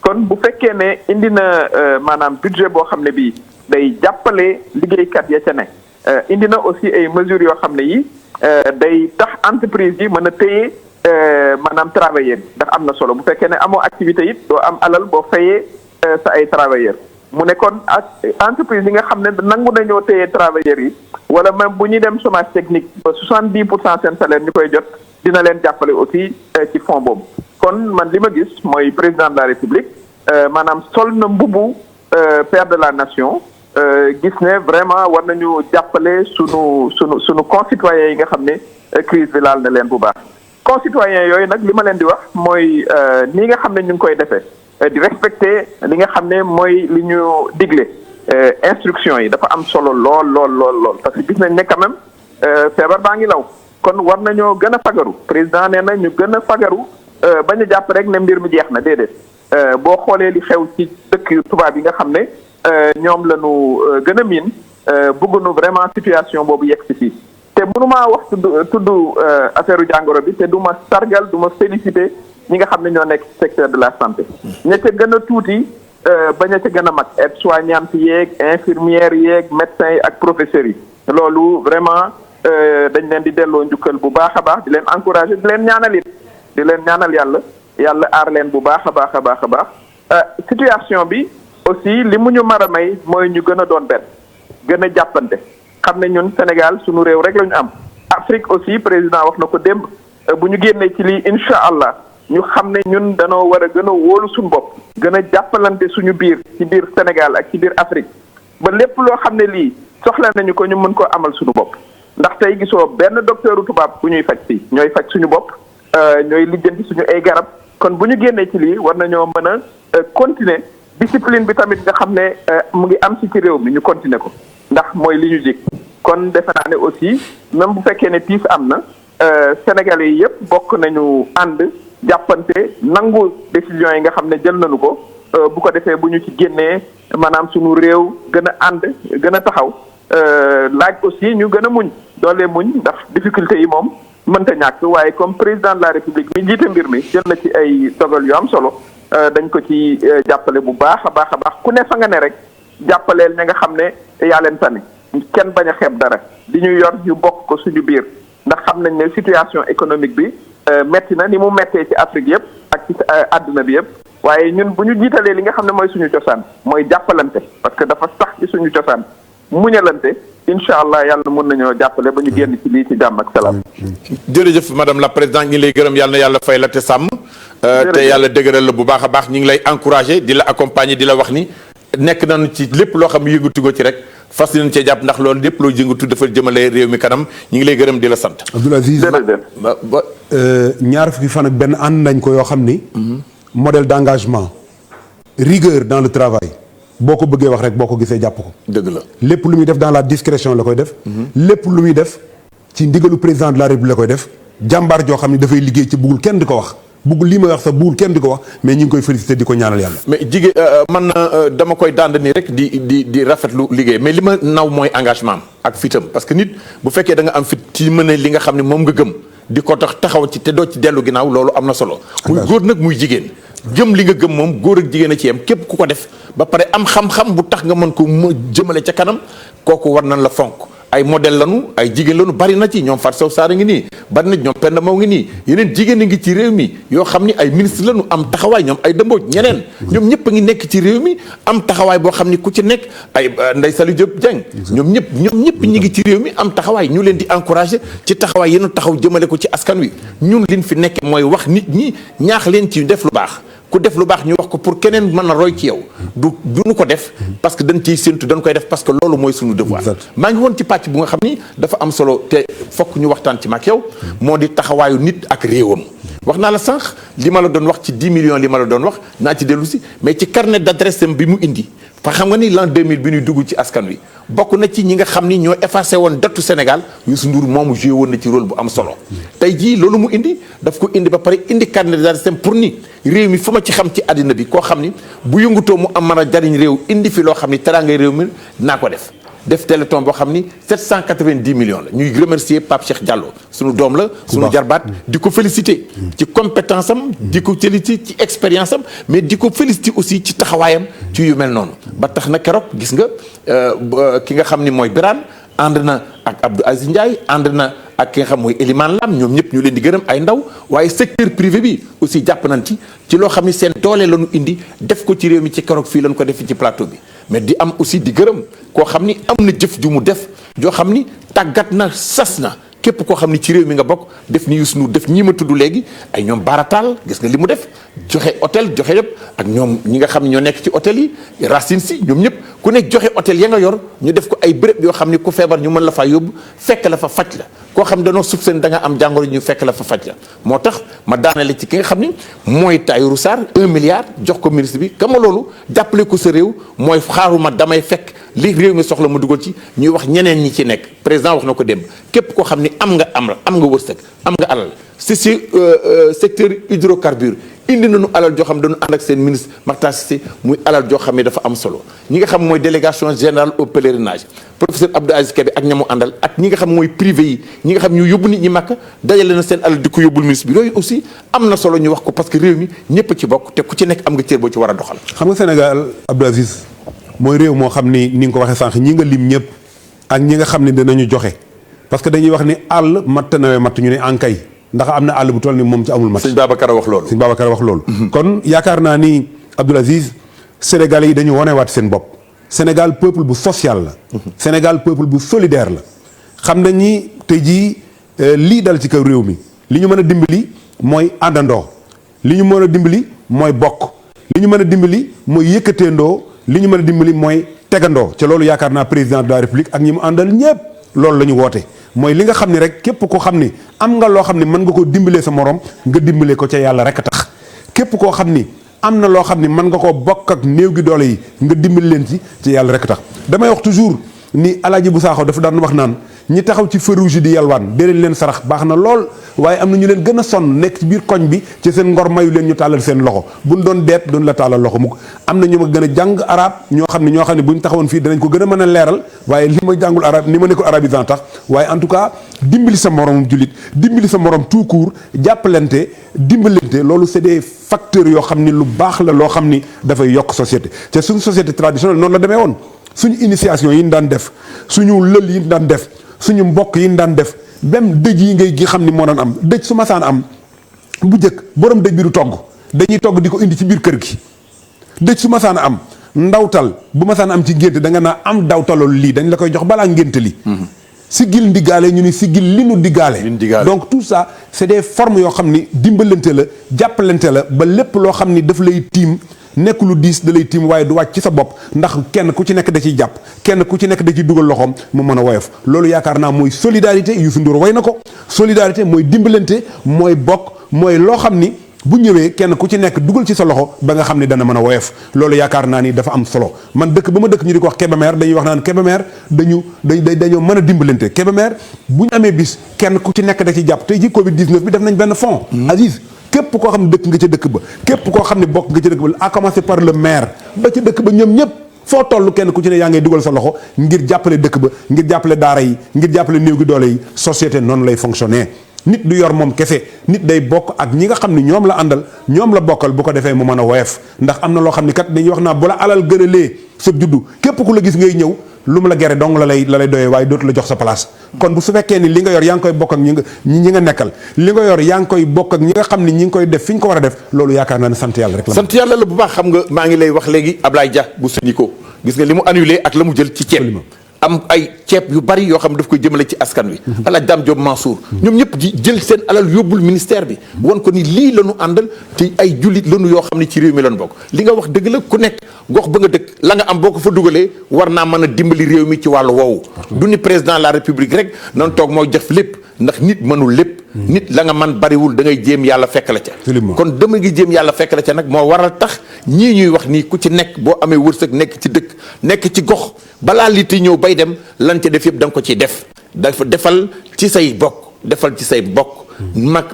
kon bu fekkee ne indi na maanaam budget boo xam ne bii day jàppale liggéeykat ya ca ne indi na aussi ay mesures yoo xam ne yi day tax entreprise yi mën a téye maanaam travailleurs ndax am na solo bu fekkee ne amoo activité it doo am alal boo fayee sa ay travailleurs mu ne kon ak entreprise yi nga xam ne nangu nañoo téye travailleurs yi wala même bu ñuy dem chômage technique ba 70% seen salaire ñu koy jot dina leen jàppale aussi ci fonds boobu kon man li ma gis mooy président de la république maanaam sol na mbubu père de la nation gis ne vraiment war nañu jàppale sunu concitoyens yi nga xam ne crise bi laal na leen bu baax concitoyens yooyu nag li ma leen di wax mooy nii nga xam ne ñu ngi koy defee di respecter li nga xam ne mooy li ñu digle instruction yi dafa am solo lool parce que gis nañ ne quand même feebar baa ngi law kon war nañoo gën a fagaru président nee na ñu gën a fagaru bañ a jàpp rek ne mbir mi jeex na déedéet boo xoolee li xew ci dëkk yu tubaab yi nga xam ne ñoom la ñu gën a miin bëgguñu vraiment situation boobu yegg si fii te mënumaa wax tudd affaire jàngoro bi te du ma sargal du ma félicité ñi nga xam ne ñoo nekk secteur de la santé ña ca gën a tuuti ba ña ca gën a mag aide-soignante yeeg infirmière yeeg médecins yi ak professeurs yi loolu vraiment dañ leen di delloo njukkal bu baax a baax di leen encourager di leen ñaanal it di leen ñaanal yàlla aar leen bu baax a baax a baax a baax situation bi aussi li mu ñu mar a may mooy ñu gën a doon benn gën a jàppante xam ne ñun Sénégal suñu réew rek la ñu am Afrique aussi président wax na ko démb bu ñu génnee ci lii incha allah ñu xam ne ñun danoo war a gën a wóolu suñu bopp gën a jàppalante suñu biir ci biir Sénégal ak ci biir Afrique ba lépp loo xam ne lii soxla nañu ko ñu mën koo amal suñu bopp ndax tey gisoo benn docteuru tubaab bu ñuy faj fii ñooy faj suñu bopp ñooy lijjanti suñu ay garab kon bu ñu génnee ci lii war nañoo mën a continuer discipline bi tamit nga xam ne mu ngi am ci réew mi ñu continuer ko ndax mooy li ñu jig kon defe naa ne aussi même bu fekkee ne tiis am na Sénégalais yi yëpp bokk nañu ànd jàppante nangu décision yi nga xam ne jël nañu ko bu ko defee bu ñu ci génnee maanaam suñu réew gën a ànd gën a taxaw laaj aussi ñu gën a muñ doole muñ ndax difficulté yi moom mënta ñàkk waaye comme président de la république mi jiite mbir mi jël na ci ay dogal yu am solo dañ ko ci jàppale bu baax a baax a baax ku ne fa nga ne rek jàppaleel ña nga xam ne yaa leen tane kenn bañ a xeeb dara di ñu yor ñu bokk ko suñu biir ndax xam nañ ne situation économique bi metti na ni mu mettee ci Afrique yëpp ak ci àdduna bi yëpp waaye ñun bu ñu jiitalee li nga xam ne mooy suñu cosaan mooy jàppalante parce que dafa sax ci suñu cosaan muñalante incha allah yàlla mën nañoo jàppale ba ñu génn ci lii ci jàmm ak salaam. jërëjëf madame la présidente ñi ngi lay gërëm yàlla na yàlla fay la te sàmm. te yàlla dëgëral la bu baax a baax ñi ngi lay encouragé di la accompagner di la wax ni nekk nañu ci lépp loo xam ne yëngatu ko ci rek fas yéene cee jàpp ndax loolu lépp loo yëngatu dafa jëmale réew mi kanam ñi ngi lay gërëm di la sant. Abdoul Aziz ñaar fukki fan ak benn ànd nañ ko yoo xam ni. modèle d'engagement rigueur dans le travail. boo ko bëggee wax rek boo ko gisee jàpp ko. dëgg la lépp lu muy def dans la discrétion la koy def. lépp lu muy def ci ndigalu président de la république la koy def jàmbaar joo xam ne dafay liggéey ci buggul kenn di ko wax buggul lii may wax sax buggul kenn di ko wax mais ñi ngi koy féliciter di ko ñaanal yàlla. mais jigéen man dama koy dànd nii rek di rafetlu liggéey mais li ma naw mooy engagement am ak fitam parce que nit bu fekkee da nga am fit ci mën a li nga xam ne moom nga gëm di ko taxaw ci te doo ci dellu ginnaaw loolu am na solo. muy góor nag muy jigéen. gëm li nga gëm moom góor ak jigéen a ci yem képp ku ko def ba pare am xam-xam bu tax nga mën ko jëmale ca kanam kooku war nañ la fonk ay modèle lanu ay jigéen lanu bari na ci ñoom Fatou Sow Sarr ngi nii bari na ñoom Penda Mbow ngi nii yeneen jigéen a ngi ci réew mi yoo xam ni ay ministre lanu am taxawaay ñoom ay dëmbooj ñeneen ñoom ñëpp a ngi nekk ci réew mi am taxawaay boo xam ni ku ci nekk ay Ndeye Saly Diop Dieng ñoom ñëpp ñi ngi ci réew mi am taxawaay ñu leen di encourager ci taxawaay yéen taxaw jëmale ko ci askan wi ñun liñ fi nekk mooy wax nit ñi ñaax leen ci def lu baax ku def lu baax ñu wax ko pour keneen mën a roy ci yow duñu ko def parce que dañ ciy séntu dañ koy def parce que loolu mooy suñu devoir maa ngi woon ci pàcc bu nga xam ni dafa am solo te fokk ñu waxtaan ci mag yow moo di taxawaayu nit ak réewam wax naa la sànq li ma la doon wax ci 10 millions li ma la doon wax naa ci dellu si mais ci carnet d'adresse bi mu indi fa xam nga ni l'an 2000 bi ñuy dugg ci askan wi bokk na ci ñi nga xam ni ñoo effacé woon dattu Sénégal Youssou Ndour moomu joué woon na ci rôle bu am solo tey jii loolu mu indi daf ko indi ba pare indi carnet d'adresse pour ni réew mi fu ma ci xam ci àddina bi koo xam ni bu yëngutoo mu am mën a jariñ réew indi fi loo xam ni teraangay réew mi naa ko def téléthon boo xam ni 790 millions la ñuy remercier Pape Cheikh Diallo suñu doom la suñu jarbaat di ko féliciter ci compétence am di ko féliciter ci expérience am mais di ko féliciter aussi ci taxawaayam ci yu mel noonu ba tax na keroog gis nga ki nga xam ni mooy Birane ànd na ak Abdou Aziz Ndiaye ànd na ak ki nga xam mooy Elimane Lam ñoom ñëpp ñu leen di gërëm ay ndaw waaye secteur privé bi aussi jàpp nañ ci loo xam ni seen doole la ñu indi def ko ci réew mi ci keroog fii lañ ko def ci plateau bi mais di am aussi di gërëm koo xam ni am na jëf ju mu def joo xam ni tàggat na sas na képp koo xam ni ci réew mi nga bokk def ni Youssou Ndour def ñii ma tudd léegi ay ñoom Baratal gis nga li mu def joxe hôtel joxe yëpp ak ñoom ñi nga xam ne ñoo nekk ci hôtel yi Racine Sy ñoom ñëpp ku nekk joxe hôtel ya nga yor ñu def ko ay béréb yoo xam ni ku feebar ñu mën la faa yóbbu fekk la fa faj la koo xam danoo sub seen da nga am jàngoro ñu fekk la fa faj la moo tax ma daanale ci ki nga xam ni mooy Tahirou Sarr 1 milliard jox ko ministre bi kama loolu jàppale ko sa réew mooy xaaruma damay fekk li réew mi soxla mu dugal ci ñuy wax ñeneen ñi ci nekk président wax na ko démb képp koo xam ni am nga wërsëg am nga alal c'est secteur hydrocarbure indi nañu alal joo xam dañu ànd ak seen ministre Makhtar Cissé muy alal joo xam ne dafa am solo ñi nga xam mooy délégation générale au pèlerinage professeur Abdou Aziz Kébé ak ñamu àndal ak ñi nga xam mooy privé yi ñi nga xam ñu yóbbu nit ñi màkk dajale na seen alal di ko yóbbul ministre bi yooyu aussi am na solo ñu wax ko parce que réew mi ñëpp ci bokk te ku ci nekk am nga cër boo ci war a doxal. xam nga Sénégal Abdou Aziz mooy réew moo xam ni nga ko waxee sànq ñi nga lim ñëpp ak ñi nga xam ne dinañu joxe parce que dañuy wax ni àll matt nawee matt ñu ne ankay ndax am na àll bu toll ni moom ci amul matt. sëñ Babacar wax loolu. sëñ Babacar wax loolu. kon yaakaar naa ni Abdou Aziz Sénégalais yi dañu wonewaat seen bopp. Sénégal peuple bu social la. Sénégal peuple bu solidaire la. xam nañ ni tey jii lii dal ci kaw réew mi li ñu mën a dimbali mooy àndandoo li ñu mën a dimbali mooy bokk li ñu mën a dimbali mooy yëkkateendoo li ñu mën a dimbali mooy tegandoo ca loolu yaakaar naa président de la république ak ñi mu àndal ñëpp loolu la ñu woote. mooy li nga xam ni rek képp koo xam ni am nga loo xam ni mën nga koo dimbalee sa morom nga dimbalee ko ca yàlla rek a tax képp koo xam ni am na loo xam ni mën nga koo bokk ak néew gi doole yi nga dimbali leen ci yàlla rek a tax damay wax toujours ni Alaaji bu Saaxo dafa daan wax naan ñi taxaw ci feu rouge di yalwaan déedéet leen sarax baax na lool waaye am na ñu leen gën a sonn nekk ci biir koñ bi ci seen ngor mayu leen ñu tàllal seen loxo buñ doon deet doon la tàllal loxo mukk am na ñu ma gën a jàng arab ñoo xam ne buñ taxawoon fii danañ ko gën a mën a leeral waaye li ma jàngul arab ni ma nekkul arabisant tax waaye en tout cas dimbali sa morom jullit dimbali sa morom tout court jàppalante dimbalante loolu c'est des facteurs yoo xam ni lu baax la loo xam ni dafay yokk société te suñu société traditionnelle noonu la demee woon suñu initiation yi ñu daan def suñu lël yi ñu daan def suñu mbokk yi ñu daan def même dëj yi ngay gi xam ni moo daan am dëj su masaan am bu njëkk borom dëj bi du togg dañuy togg di ko indi ci biir kër gi dëj su masaan am ndawtal bu masaan am ci ngénte da nga naa am dawtaloolu lii dañ la koy jox balaa ngénte li siggil ndigaale ñu ni siggil li nu diggaale donc tout ça c'est des formes yoo xam ni dimbalante la jàppalante la ba lépp loo xam ni daf lay tiim nekk lu diis da lay tiim waaye du wàcc ci sa bopp ndax kenn ku ci nekk da ciy jàpp kenn ku ci nekk da ciy dugal loxoom mu mën a woyof loolu yaakaar naa mooy solidarité Youssou Ndour way na ko solidarité mooy dimbalante mooy bokk mooy loo xam ni bu ñëwee kenn ku ci nekk dugal ci sa loxo ba nga xam ni dana mën a woyof loolu yaakaar naa ni dafa am solo man dëkk ba ma dëkk ñu di ko wax Kébémer dañuy wax naan Kébémer dañoo mën a dimbalante Kébémer bu ñu amee bis kenn ku ci nekk da ciy jàpp tey ji Covid 19 bi def nañ benn fond Aziz képp koo xam ne dëkk nga ca dëkk ba képp koo xam ne bokk nga ca dëkk ba à commencer par le maire ba ca dëkk ba ñoom ñëpp foo toll kenn ku ci ne yaa ngay dugal sa loxo ngir jàppale dëkk ba ngir jàppale daara yi ngir jàppale néew gi doole yi société noonu lay fonctionner nit du yor moom kese nit day bokk ak ñi nga xam ne ñoom la àndal ñoom la bokkal bu ko defee mu mën a woyof ndax am na loo xam ne kat dañuy wax naa bu la alal gën a lee sa juddu képp ku la gis ngay ñëw lu mu la gere dong la lay doyee waaye dootu la jox sa place kon bu su fekkee ni li nga yor yaa ngi koy bokk ak ñi nga nekkal li nga yor yaa ngi koy bokk ak ñi nga xam ne ñi ngi koy def fi ñu ko war a def loolu yaakaar naa ne sant yàlla rek la. sant yàlla la bu baax xam nga maa ngi lay wax léegi Ablaye Dia bu Sénico gis nga li mu annulé ak la mu jël ci ceeb am ay ceeb yu bari yoo xam ne daf koy jëmale ci askan wi Alaaji Dame Diop Mansour ñoom ñëpp di jël seen alal yóbbul ministère bi won ko ni lii la ñu àndal te ay jullit la ñu yoo xam ne ci réew mi lañu bokk li nga wax dëgg la ku nekk gox ba nga dëkk la nga am boo ko fa dugalee war naa mën a dimbali réew mi ci wàllu woowu du ni président de la république rek nan toog mooy def lépp ndax nit mënul lépp nit la nga man bariwul da ngay jéem yàlla fekk la ca kon dama ngi jéem yàlla fekk la ca nag moo waral tax ñii ñuy wax nii ku ci nekk boo amee wërsëg nekk ci dëkk nekk ci gox balaa liiti ñëw bay dem lan ca def yëpp da nga ko ciy def dafa defal ci say bokk defal ci say bokk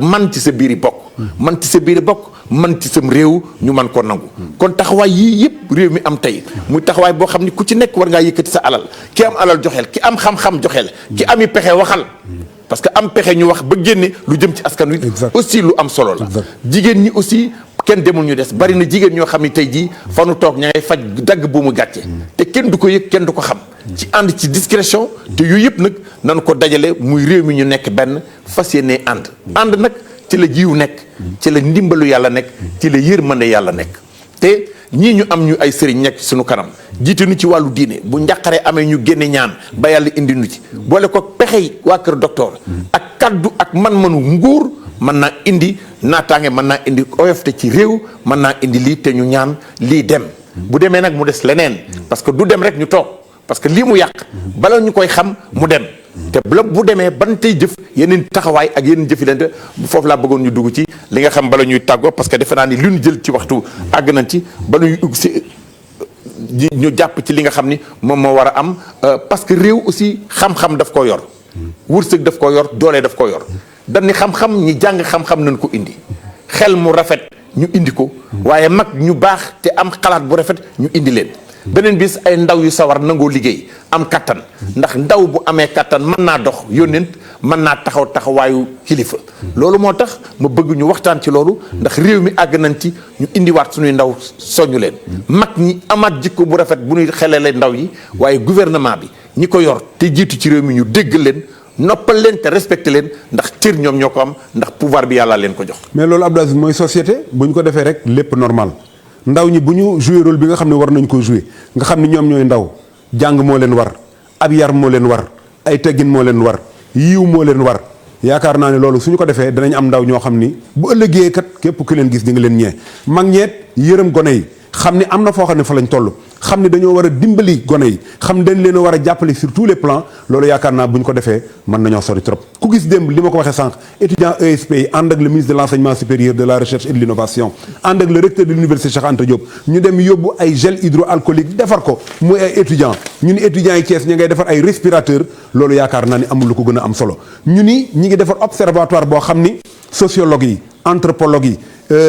man ci sa biiri bokk man ci sa biiri bokk man ci sam réew ñu man ko nangu kon taxawaay yii yëpp réew mi am tey muy taxawaay boo xam ni ku ci nekk war ngaa yëkkati sa alal ki am alal joxeel ki am xam-xam joxeel ki ami pexe waxal parce que am pexe ñu wax ba génne lu jëm ci askan wi aussi lu am solo la jigéen ñi aussi kenn demul ñu des bari na jigéen ñoo xam ne tey jii fa nu toog ña ngay faj dagg bu mu gàcce te kenn du ko yëg kenn du ko xam ci ànd ci discrétion te yooyu yëpp nag nan ko dajale muy réew mi ñu nekk benn fas yéene ànd nag ci la jiw nekk ci la ndimbalu yàlla nekk ci la yërmande yàlla nekk te ñii ñu am ñu ay sëriñ nekk suñu kanam jiite nu ci wàllu diine bu njàqare amee ñu génne ñaan ba yàlla indi nu ci boole ko pexey waa kër docteur ak kaddu ak man-manu nguur mën naa indi naataange mën naa indi oyofte ci réew mën naa indi lii te ñu ñaan lii dem bu demee nag mu des leneen parce que du dem rek ñu toog parce que lii mu yàq bala ñu koy xam mu dem te bu demee ban tey jëf yeneen taxawaay ak yeneen jëfilante foofu laa bëggoon ñu dugg ci li nga xam bala ñuy tàggoo parce que defe naa ni lu ñu jël ci waxtu àgg nañ ci bala ñuy si ñu jàpp ci li nga xam ni moom moo war a am parce que réew aussi xam-xam daf ko yor wërsëg daf ko yor doole daf ko yor dañ ni xam-xam ñi jàng xam-xam nañ ko indi xel mu rafet ñu indi ko waaye mag ñu baax te am xalaat bu rafet ñu indi leen beneen bis ay ndaw yu sawar nangoo liggéey am kattan ndax ndaw bu amee kattan mën naa dox yónnent mën naa taxaw taxawaayu kilifa loolu moo tax ma bëgg ñu waxtaan ci loolu ndax réew mi àgg nañ ci ñu indiwaat suñuy ndaw soññu leen mag ñi amaat jikko bu rafet bu ñuy xelele ndaw yi waaye gouvernement bi ñi ko yor te jiitu ci réew mi ñu dégg leen noppal leen te respecté leen ndax cër ñoom ñoo ko am ndax pouvoir bi yàlla leen ko jox. mais loolu Abdou Aziz mooy société bu ñu ko defee rek lépp normal ndaw ñi bu ñu joué rôle bi nga xam ne war nañ ko joué nga xam ne ñoom ñooy ndaw jàng moo leen war ab yar moo leen war ay teggin moo leen war yiw moo leen war yaakaar naa ne loolu suñu ko defee danañ am ndaw ñoo xam ni bu ëllëgee kat képp ku leen gis di nga leen ñee mag ñeet yërëm gone yi xam ni am na foo xam ne fa lañ toll xam ni dañoo war a dimbali gone yi xam dañ leen a war a jàppale sur tous les plans loolu yaakaar naa bu ñu ko defee mën nañoo sori trop ku gis démb li ma ko waxee sànq étudiant ESP yi ànd ak le ministre de l' enseignement supérieur de la recherche et de l' innovation ànd ak le recteur de l'université Cheikh Anta Diop ñu dem yóbbu ay gel hydroalcoolique defar ko muy ay étudiant ñu ni étudiants yi Thiès ñi ngay defar ay respirateur loolu yaakaar naa ni amul lu ko gën a am solo ñu ni ñi ngi defar observatoire boo xam ni sociologue yi anthropologue yi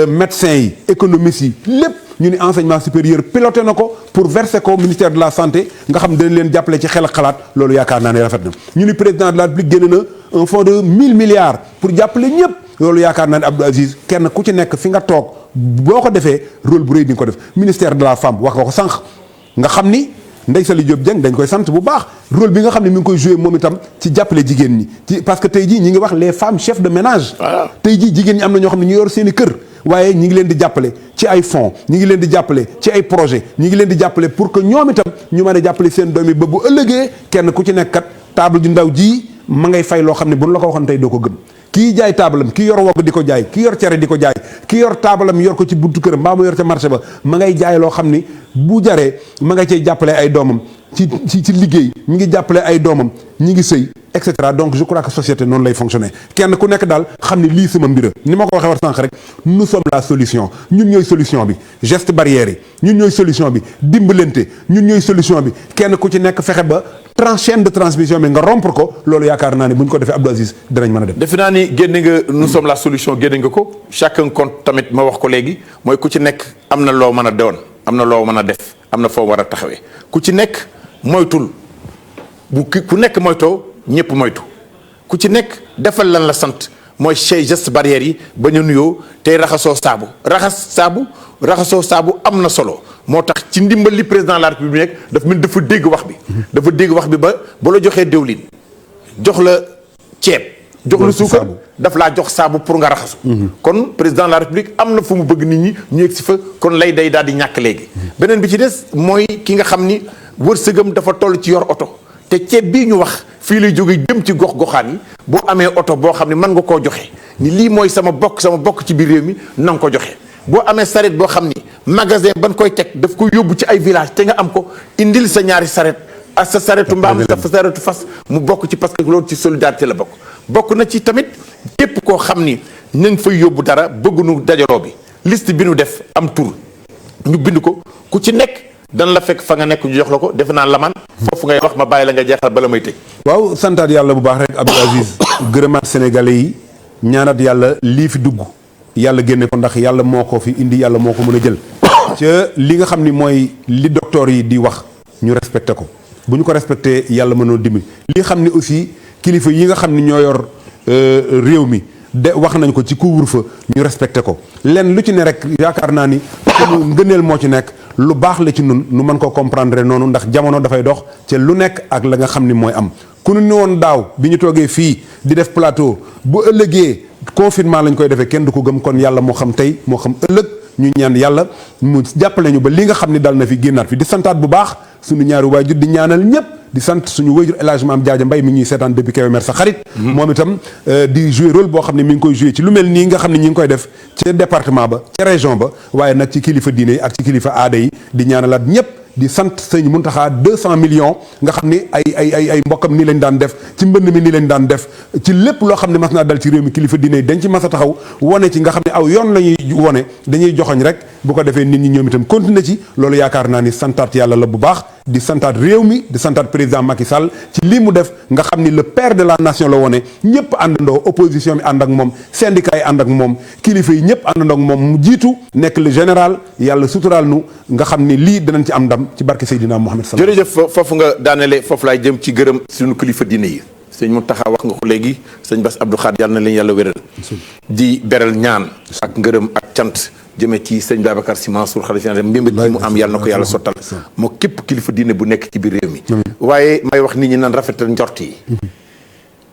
médecins yi économistes yi lépp ñu ni enseignement supérieur piloté na ko pour verser ko ministère de la santé nga xam dañ leen jàppale ci xel ak xalaat loolu yaakaar naa ne rafet na ñu ni président de la République génne na un fonds de 1000 milliards pour jàppale ñëpp loolu yaakaar naa ne Abdou Aziz kenn ku ci nekk fi nga toog boo ko defee rôle bu rëy di nga ko def ministère de la femme wax nga ko sànq nga xam ni Ndeye Saly Diop Dieng dañ koy sant bu baax rôle bi nga xam ne mi ngi koy joué moom itam ci jàppale jigéen ñi ci parce que tey jii ñi ngi wax les femmes chefs de ménage tey jii jigéen ñi am na ñoo xam ne ñu yor seen i kër waaye ñi ngi leen di jàppale ci ay fonds ñi ngi leen di jàppale ci ay projet ñi ngi leen di jàppale pour que ñoom itam ñu mën a jàppale seen doom yi ba bu ëllëgee kenn ku ci nekk kat table ju ndaw ji ma ngay fay loo xam ne bu nu la ko waxoon tey doo ko gëm kii jaay taabalam kii yor wogg di ko jaay kii yor cere di ko jaay kii yor taabalam yor ko ci buntu këram mbaa mu yor ca marché ba ma ngay jaay loo xam ni bu jaree ma nga cay jàppale ay doomam ci liggéey mi ngi jàppale ay doomam ñi ngi sëy et cetera donc je crois que société noonu lay fonctionner kenn ku nekk daal xam ne lii sama mbira ni ma ko waxee war sànq rek nous sommes la solution ñun ñooy solution bi geste barrière yi ñun ñooy solution bi dimbalante ñun ñooy solution bi kenn ku ci nekk fexe ba chaîne de transmission bi nga rompre ko loolu yaakaar naa ne bu ñu ko defee Abdou Aziz dinañ mën a dem. defe naa ni génne nga nous sommes la solution génne nga ko chacun compte tamit ma wax ko léegi mooy ku ci nekk am na loo mën a doon am na loo mën a def am na foo war a taxawee ku ci nekk moytul ku nekk moytoo ñëpp moytu ku ci nekk defal lan la sant mooy geste barrière yi bañ a nuyoo tey raxasoo saabu am na solo moo tax ci ndimbal li président de la république dafa mel dafa dégg wax bi dafa dégg wax bi ba la joxee diwlin jox la ceeb jox la suukar daf laa jox saabu pour nga raxasu kon président de la république am na fu mu bëgg nit ñi ñu yegg si fa kon lay day daal di ñàkk léegi beneen bi ci des mooy ki nga xam ni wërsëgam dafa toll ci yor oto te ceeb bii ñu wax fii lay jóge jëm ci gox-goxaan yi boo amee oto boo xam ne mën nga koo joxe ni lii mooy sama bokk ci biir réew mi na nga ko joxe boo amee saret boo xam ni magasin ban koy teg daf ko yóbbu ci ay village te nga am ko indil sa ñaari saret ak sa saretu mbaam sa saretu fas mu bokk ci parce que loolu ci solidarité la bokk na ci tamit képp koo xam ni nañ fay yóbbu dara bëgguñu dajaloo bi liste bi nu def am tur ñu bind ko ku ci nekk dan la fekk fa nga nekk ñu jox la ko defe naa laman foofu ngay wax ma bàyyi la nga jeexal bala may tëj. waaw santaat yàlla bu baax rek Abdou Aziz gërëmaat sénégalais yi ñaanat yàlla lii fi dugg yàlla génne ko ndax yàlla moo ko fi indi yàlla moo ko mën a jël ca li nga xam ni mooy li docteur yi di wax ñu respecté ko bu ñu ko respecté yàlla mënoo dimbali li xam ni aussi kilifa yi nga xam ni ñoo yor réew mi de wax nañ ko ci couvre-feu ñu respecté ko lenn lu ci ne rek yaakaar naa ni suñu ngëneel moo ci nekk lu baax la ci nun nu mën ko comprendre noonu ndax jamono dafay dox ca lu nekk ak la nga xam ni mooy am ku nu ni woon daaw bi ñu toogee fii di def plateau bu ëllëgee confinement lañ koy defee kenn du ko gëm kon yàlla moo xam tey moo xam ëllëg ñu ñaan yàlla mu jàppale ñu ba li nga xam ni dal na fi génnaat fi di santaat bu baax suñu ñaari waajur di ñaanal ñëpp di sant suñu waajur El Hadj Maam Jaaja Mbay mi ngi ñuy seetaan depuis Kébémer sa xarit moom itam di jouer rôle boo xam ne mi ngi koy jouer ci lu mel nii nga xam ne ñi ngi koy def ca département ba ca région ba waaye nag ci kilifa diine yi ak ci kilifa aada yi di ñaanalaat ñëpp di sant sëñ Muntaxa 200 millions nga xam ni ay mbokkam nii lañ daan def ci mbënd mi nii lañ daan def ci lépp loo xam ne mas naa dal ci réew mi kilifa diine yi dañ ci mas a taxaw wone ci nga xam ne aw yoon la ñuy wone dañuy joxoñ rek bu ko defee nit ñi ñoom itam continuer ci loolu yaakaar naa ni santaat yàlla la bu baax di santaat réew mi di santaat président Macky Sall ci lii mu def nga xam ni le père de la nation la wone ñëpp àndandoo opposition bi ànd ak moom syndicat yi ànd ak moom kilifa yi ñëpp àndandoo ak moom mu jiitu nekk le général yàlla suturaal nu nga xam ni lii danañ ci am ndam ci barke Seydina Mohamed sallallahu alayhi wasallam. jërëjëf foofu nga daanele foofu laay jëm ci gërëm suñu kilifa diine yi sëñ Mountakha wax nga ko léegi sëñ Bass Abdou Khadre yàlla na leen yàlla wéral di beral ñaan ak ngërëm ak cant jëmee ci sëñ Babacar Sy Mansour xalifa général mbimbat ci mu am yàlla na ko yàlla sottal moo képp kilifa diine bu nekk ci biir réew mi waaye may wax nit ñi nan rafetal njort yi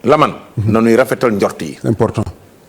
laman nanuy rafetal njort yi important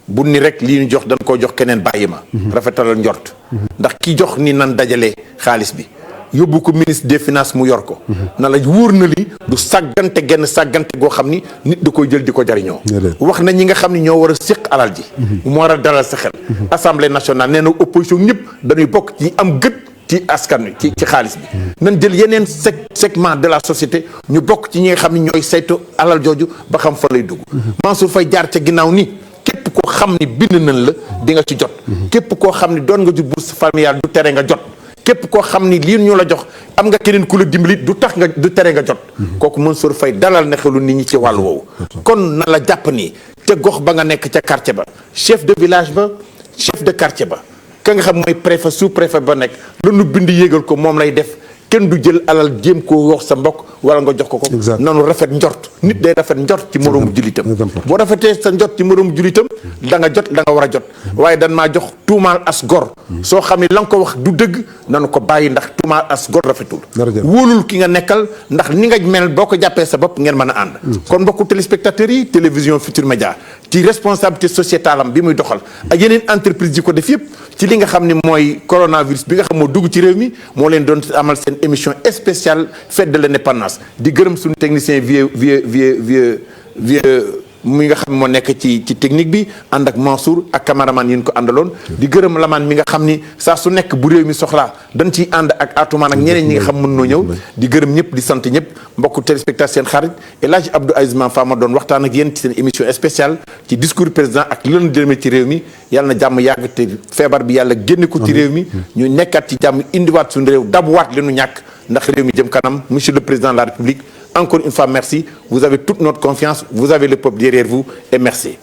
bu ni rek lii ñu jox dañ koo jox keneen bàyyi ma rafetalal njort ndax ki jox ni nan dajale xaalis bi yóbbu ko ministre des finances mu yor ko na la wóor na li du sàggante genn sàggante goo xam ni nit da koy jël di ko jariñoo wax na ñi nga xam ni ñoo war a séq alal ji mu war a dalal sa xel assemblée nationale nee na opposition ñëpp dañuy bokk ci am gët ci askan wi ci xaalis bi nañ jël yeneen segment de la société ñu bokk ci ñi nga xam ni ñooy saytu alal jooju ba xam fa lay dugg Mansour Faye jaar ca ginnaaw ni képp koo xam ni bind nañ la di nga ci jot képp koo xam ni doon nga jur bourse familiale du tere nga jot képp koo xam ni lii ñu la jox am nga keneen ku la dimbali du tax nga du tere nga jot kooku Mansour Faye dalal na xelu nit ñi ci wàllu woowu kon na la jàpp ni ca gox ba nga nekk ca quartier ba chef de village ba chef de quartier ba ka nga xam mooy préfet sous préfet ba nekk la nu bind yéegal ko moom lay def kenn du jël alal jéem koo wax sa mbokk wala nga jox ko ko nanu rafet njort nit day rafet njort ci moroomu julitam boo rafetee sa njort ci moroomu julitam da nga jot da nga war a jot waaye dan maa jox tuumaal as gor soo xam ne la nga ko wax du dëgg nanu ko bàyyi ndax tuumaal as gor rafetul wóolul ki nga nekkal ndax ni nga mel boo ko jàppee sa bopp ngeen mën a ànd kon mbokku téléspectateurs yi télévision Futurs Médias ci responsabilité sociétale am bi muy doxal ak yeneen entreprise yi ko def yëpp ci li nga xam ne mooy coronavirus bi nga xam moo dugg ci réew mi moo leen doon amal seen émission spéciale fête de l'indépendance di gërëm suñu technicien vieux mi nga xam moo nekk ci technique bi ànd ak Mansour ak cameraman yi ñu ko àndaloon di gërëm lamaan mi nga xam ni saa su nekk bu réew mi soxlaa dañ ciy ànd ak atumaan ak ñeneen ñi nga xam mën noo ñëw di gërëm ñëpp di sant ñëpp mbokku téléspectateur seen xarit El Hadj Abdou Aziz Man Fama doon waxtaan ak yéen ci seen émission spéciale ci discours président ak lën jëmee ci réew mi yàlla na jàmm yàgg te feebar bi yàlla génne ko ci réew mi ñu nekkaat ci jàmm indiwaat suñu réew dabuwaat leenu ñàkk ndax réew mi jëm kanam monsieur le président de la République encore une fois merci vous avez toute notre confiance vous avez le peuple derrière vous et merci.